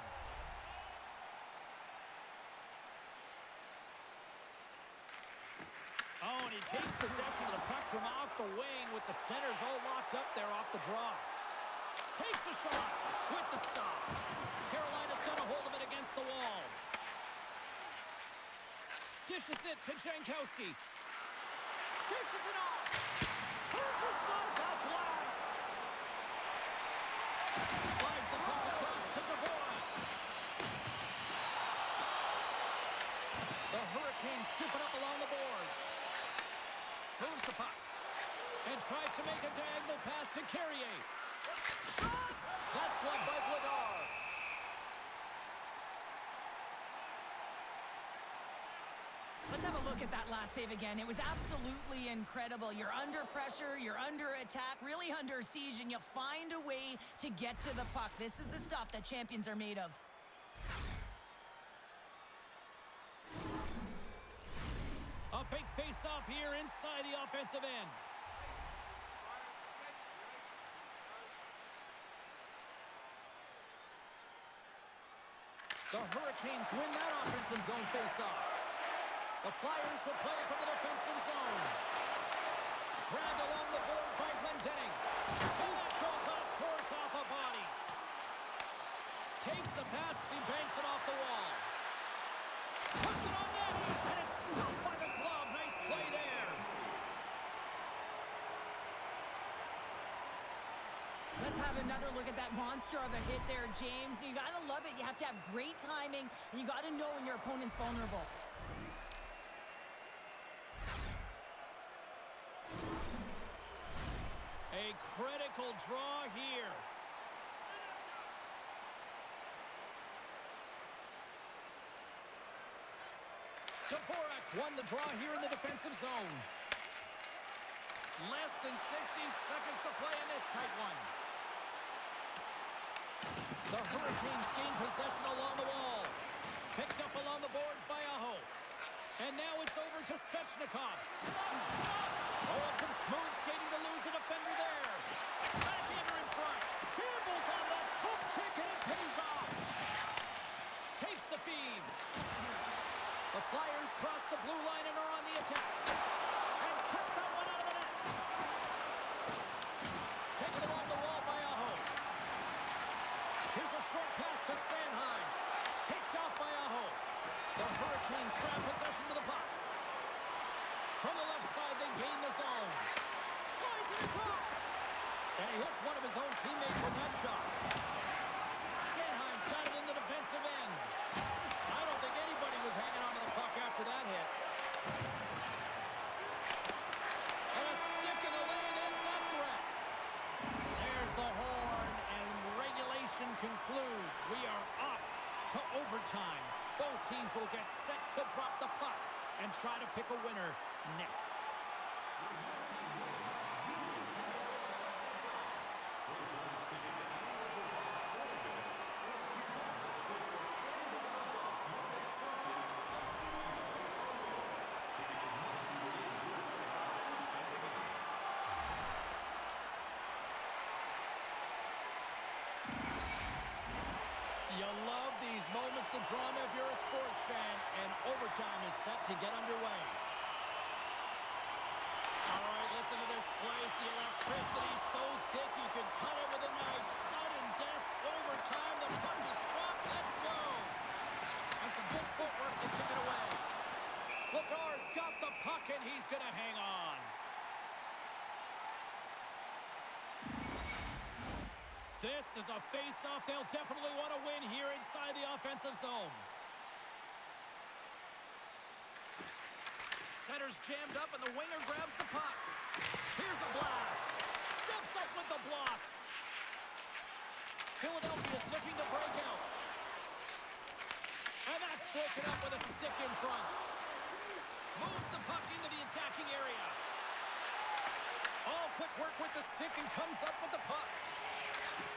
S1: Oh, and he takes possession of the puck from off the wing with the centers all locked up there off the draw. Takes the shot with the stop. Carolina's got a hold of it against the wall. Dishes it to Jankowski. Dishes it off. Turns aside that blast. Slides the puck across to Dvorak. The Hurricanes scoop it up along the boards. Moves the puck. And tries to make a diagonal pass to Carrier. Shot! That's blocked by Vladar.
S2: Let's have a look at that last save again. It was absolutely incredible. You're under pressure, you're under attack, really under siege, and you find a way to get to the puck. This is the stuff that champions are made of.
S1: A Big face-off here inside the offensive end. The Hurricanes win that offensive zone face-off. The Flyers will play from the defensive zone. Grabbed along the boards by Glendening. And that goes off course off a body. Takes the pass as he banks it off the wall. Puts it on net, and it's stopped by the glove. Nice play there.
S2: Let's have another look at that monster of a hit there, James. You got to love it. You have to have great timing, and you got to know when your opponent's vulnerable.
S1: A critical draw here. Dvorak's won the draw here in the defensive zone. Less than 60 seconds to play in this tight one. The Hurricanes gain possession along the wall. Picked up along the boards by Aho. And now it's over to Svechnikov. Oh, and some smooth skating to lose the defender there. Backhander in front. Campbell's on the hook check, and it pays off. Takes the feed. The Flyers cross the blue line and are on the attack. And kept that one out of the net. Taken along the wall by Aho. Here's a short pass to Sanheim. Picked off by Aho. The Hurricanes grab possession with the puck. From the left side, they gain the zone. Slides it across. And he hits one of his own teammates with that shot. Sanheim's got it in the defensive end. I don't think anybody was hanging on to the puck after that hit. And a stick in the lane ends that threat. There's the horn, and regulation concludes. We are off to overtime. Both teams will get set to drop the puck and try to pick a winner next. You love these moments of drama if you're a sports fan, and overtime is set to get underway. All right, listen to this place. The electricity so thick you could cut it with a knife. Sudden death, overtime, the puck is dropped. Let's go. And some good footwork to kick it away. Vlador's got the puck, and he's going to hang on. This is a face-off they'll definitely want to win here inside the offensive zone. Center's jammed up, and the winger grabs the puck. Here's a blast. Steps up with the block. Philadelphia's looking to break out. And that's broken up with a stick in front. Moves the puck into the attacking area. All quick work with the stick and comes up with the puck.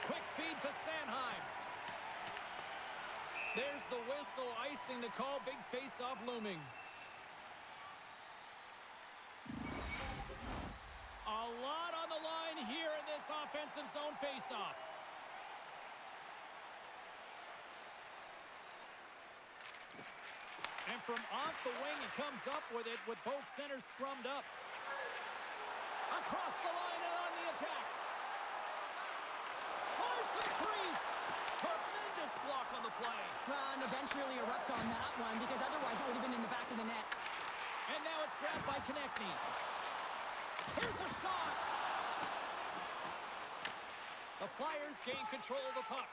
S1: Quick feed to Sanheim. There's the whistle, icing the call. Big face-off looming. A lot on the line here in this offensive zone face-off. And from off the wing, he comes up with it with both centers scrummed up. Across the line and on the attack. Tries to the crease. Tremendous block on the play.
S2: Well, and the bench really erupts on that one, because otherwise it would have been in the back of the net.
S1: And now it's grabbed by Konechny. Here's a shot. The Flyers gain control of the puck.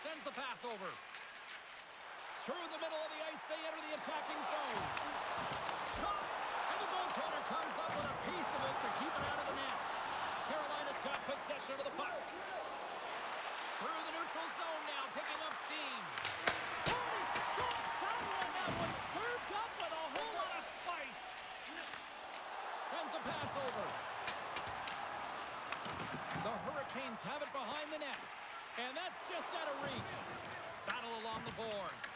S1: Sends the pass over. Through the middle of the ice, they enter the attacking zone. Shot. And the goaltender comes up with a piece of it to keep it out of the net. Carolina's got possession of the puck. Through the neutral zone now, picking up steam. Oh, he stops that one. That was served up with a whole lot of spice. Sends a pass over. The Hurricanes have it behind the net. And that's just out of reach. Battle along the boards.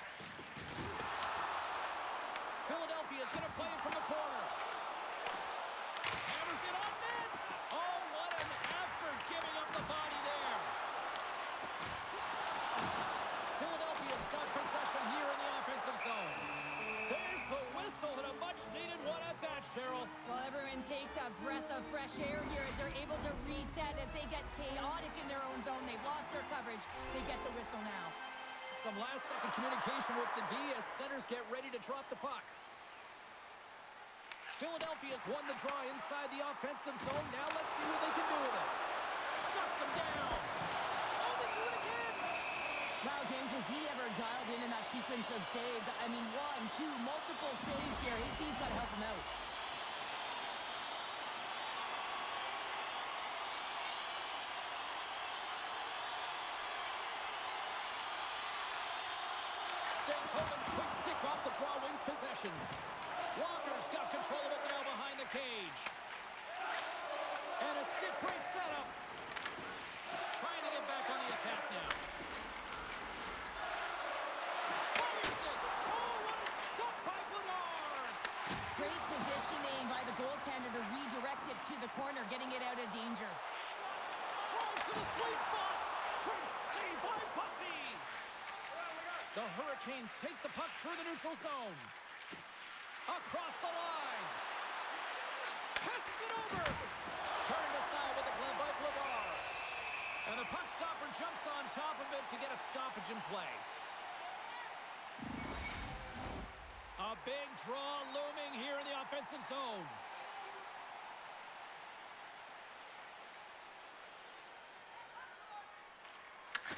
S1: Philadelphia is going to play it from the corner. Hammers it on net. Oh, what an effort giving up the body there. Philadelphia's got possession here in the offensive zone. There's the whistle and a much-needed one at that, Cheryl.
S2: Well, everyone takes a breath of fresh air here as they're able to reset as they get chaotic in their own zone. They've lost their coverage. They get the whistle now.
S1: Some last-second communication with the D as centers get ready to drop the puck. Philadelphia's won the draw inside the offensive zone. Now let's see what they can do with it. Shuts them down. Oh, they do it again.
S2: Wow, James, was he ever dialed in that sequence of saves? I mean, 1, 2, multiple saves here. His D's got to help him out.
S1: Coleman's quick stick off the draw wins possession. Walker's got control of it now behind the cage. And a stick breaks that up. Trying to get back on the attack now. Fires it. Oh, what a stop by Bernard.
S2: Great positioning by the goaltender to redirect it to the corner, getting it out of danger.
S1: Drives to the sweet spot. Great save by Bussy. The Hurricanes take the puck through the neutral zone. Across the line. Passes it over. Turned aside with a glove by Lavar. And the puck stopper jumps on top of it to get a stoppage in play. A big draw looming here in the offensive zone.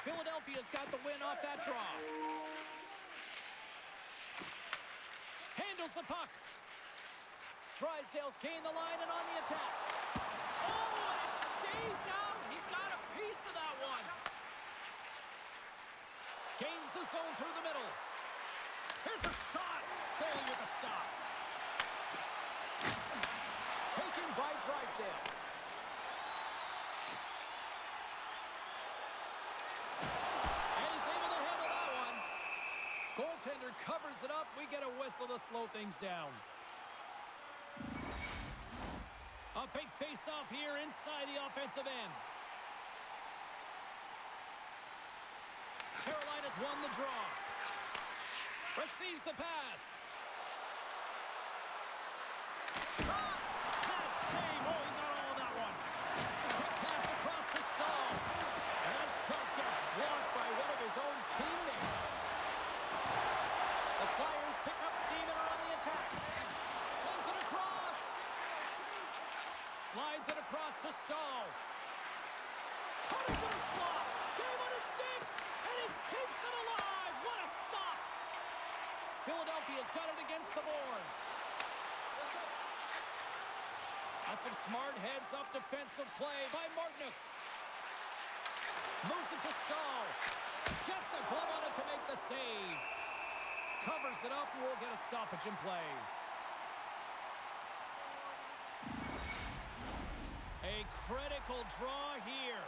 S1: Philadelphia's got the win off that draw. Handles the puck. Drysdale's gained the line and on the attack. Oh, and it stays out. He got a piece of that one. Gains the zone through the middle. Here's a shot. Goalie with a stop. Taken by Drysdale. Goaltender covers it up. We get a whistle to slow things down. A big face-off here inside the offensive end. Carolina's won the draw. Receives the pass. Shot! That save. Oh, he got all of that one. Quick pass across to Stahl. And that shot gets blocked by one of his own teammates. The Flyers pick up steam and are on the attack. Sends it across. Slides it across to Stahl. Cutting to the slot. Gave on a stick. And he keeps it alive. What a stop. Philadelphia's got it against the boards. That's some smart heads-up defensive play by Martinook. Moves it to Stahl. Gets a glove on it to make the save. Covers it up, and we'll get a stoppage in play. A critical draw here.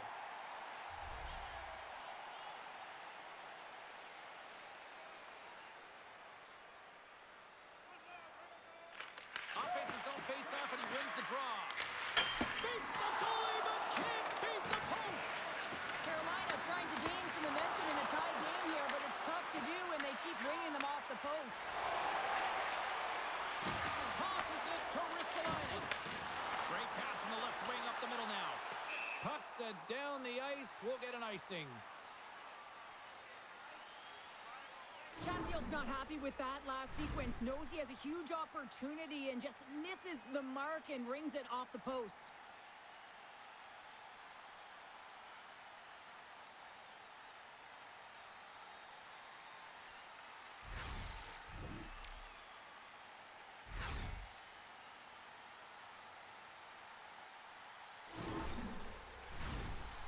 S1: Offensive zone face-off, and he wins the draw. Beats the goalie, but can't beat the post.
S2: Carolina's trying to gain some momentum in a tied game here, but it's tough to do when they keep bringing them off the post.
S1: Tosses it to Ristolainen. Great pass from the left wing up the middle now. Puck set down the ice. We'll get an icing.
S2: Chatfield's not happy with that last sequence. Knows he has a huge opportunity and just misses the mark and rings it off the post.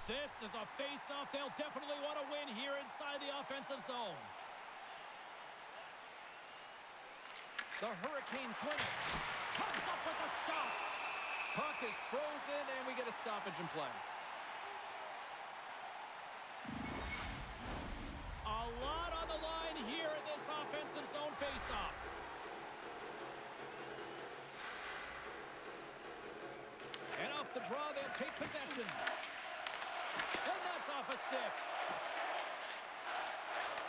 S1: This is a face-off they'll definitely want to win here inside the offensive zone. The Hurricanes win it. Comes up with a stop. Puck is frozen, and we get a stoppage in play. A lot on the line here in this offensive zone face-off. draw, they'll take possession. And that's off a stick.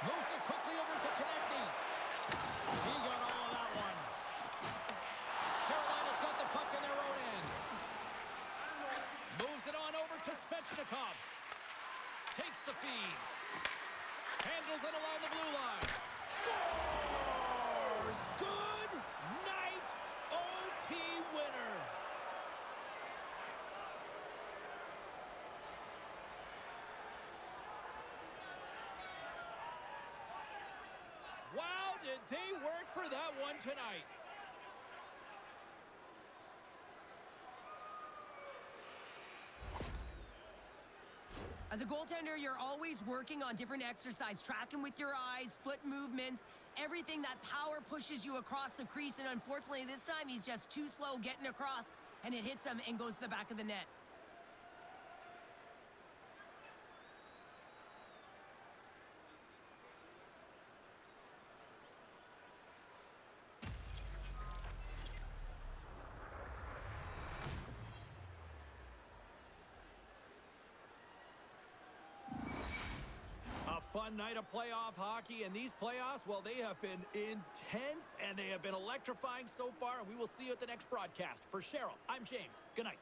S1: Moves it quickly over to Konechny. He got all of that one. Carolina's got the puck in their own end. Moves it on over to Svechnikov. Takes the feed. Handles it along the blue line. Scores! Good night, OT winner. Wow, did they work for that one tonight.
S2: As a goaltender, you're always working on different exercise, tracking with your eyes, foot movements, everything that power pushes you across the crease. And unfortunately, this time he's just too slow getting across, and it hits him and goes to the back of the net.
S1: Fun night of playoff hockey, and these playoffs, well, they have been intense, and they have been electrifying so far, and we will see you at the next broadcast. For Cheryl, I'm James. Good night.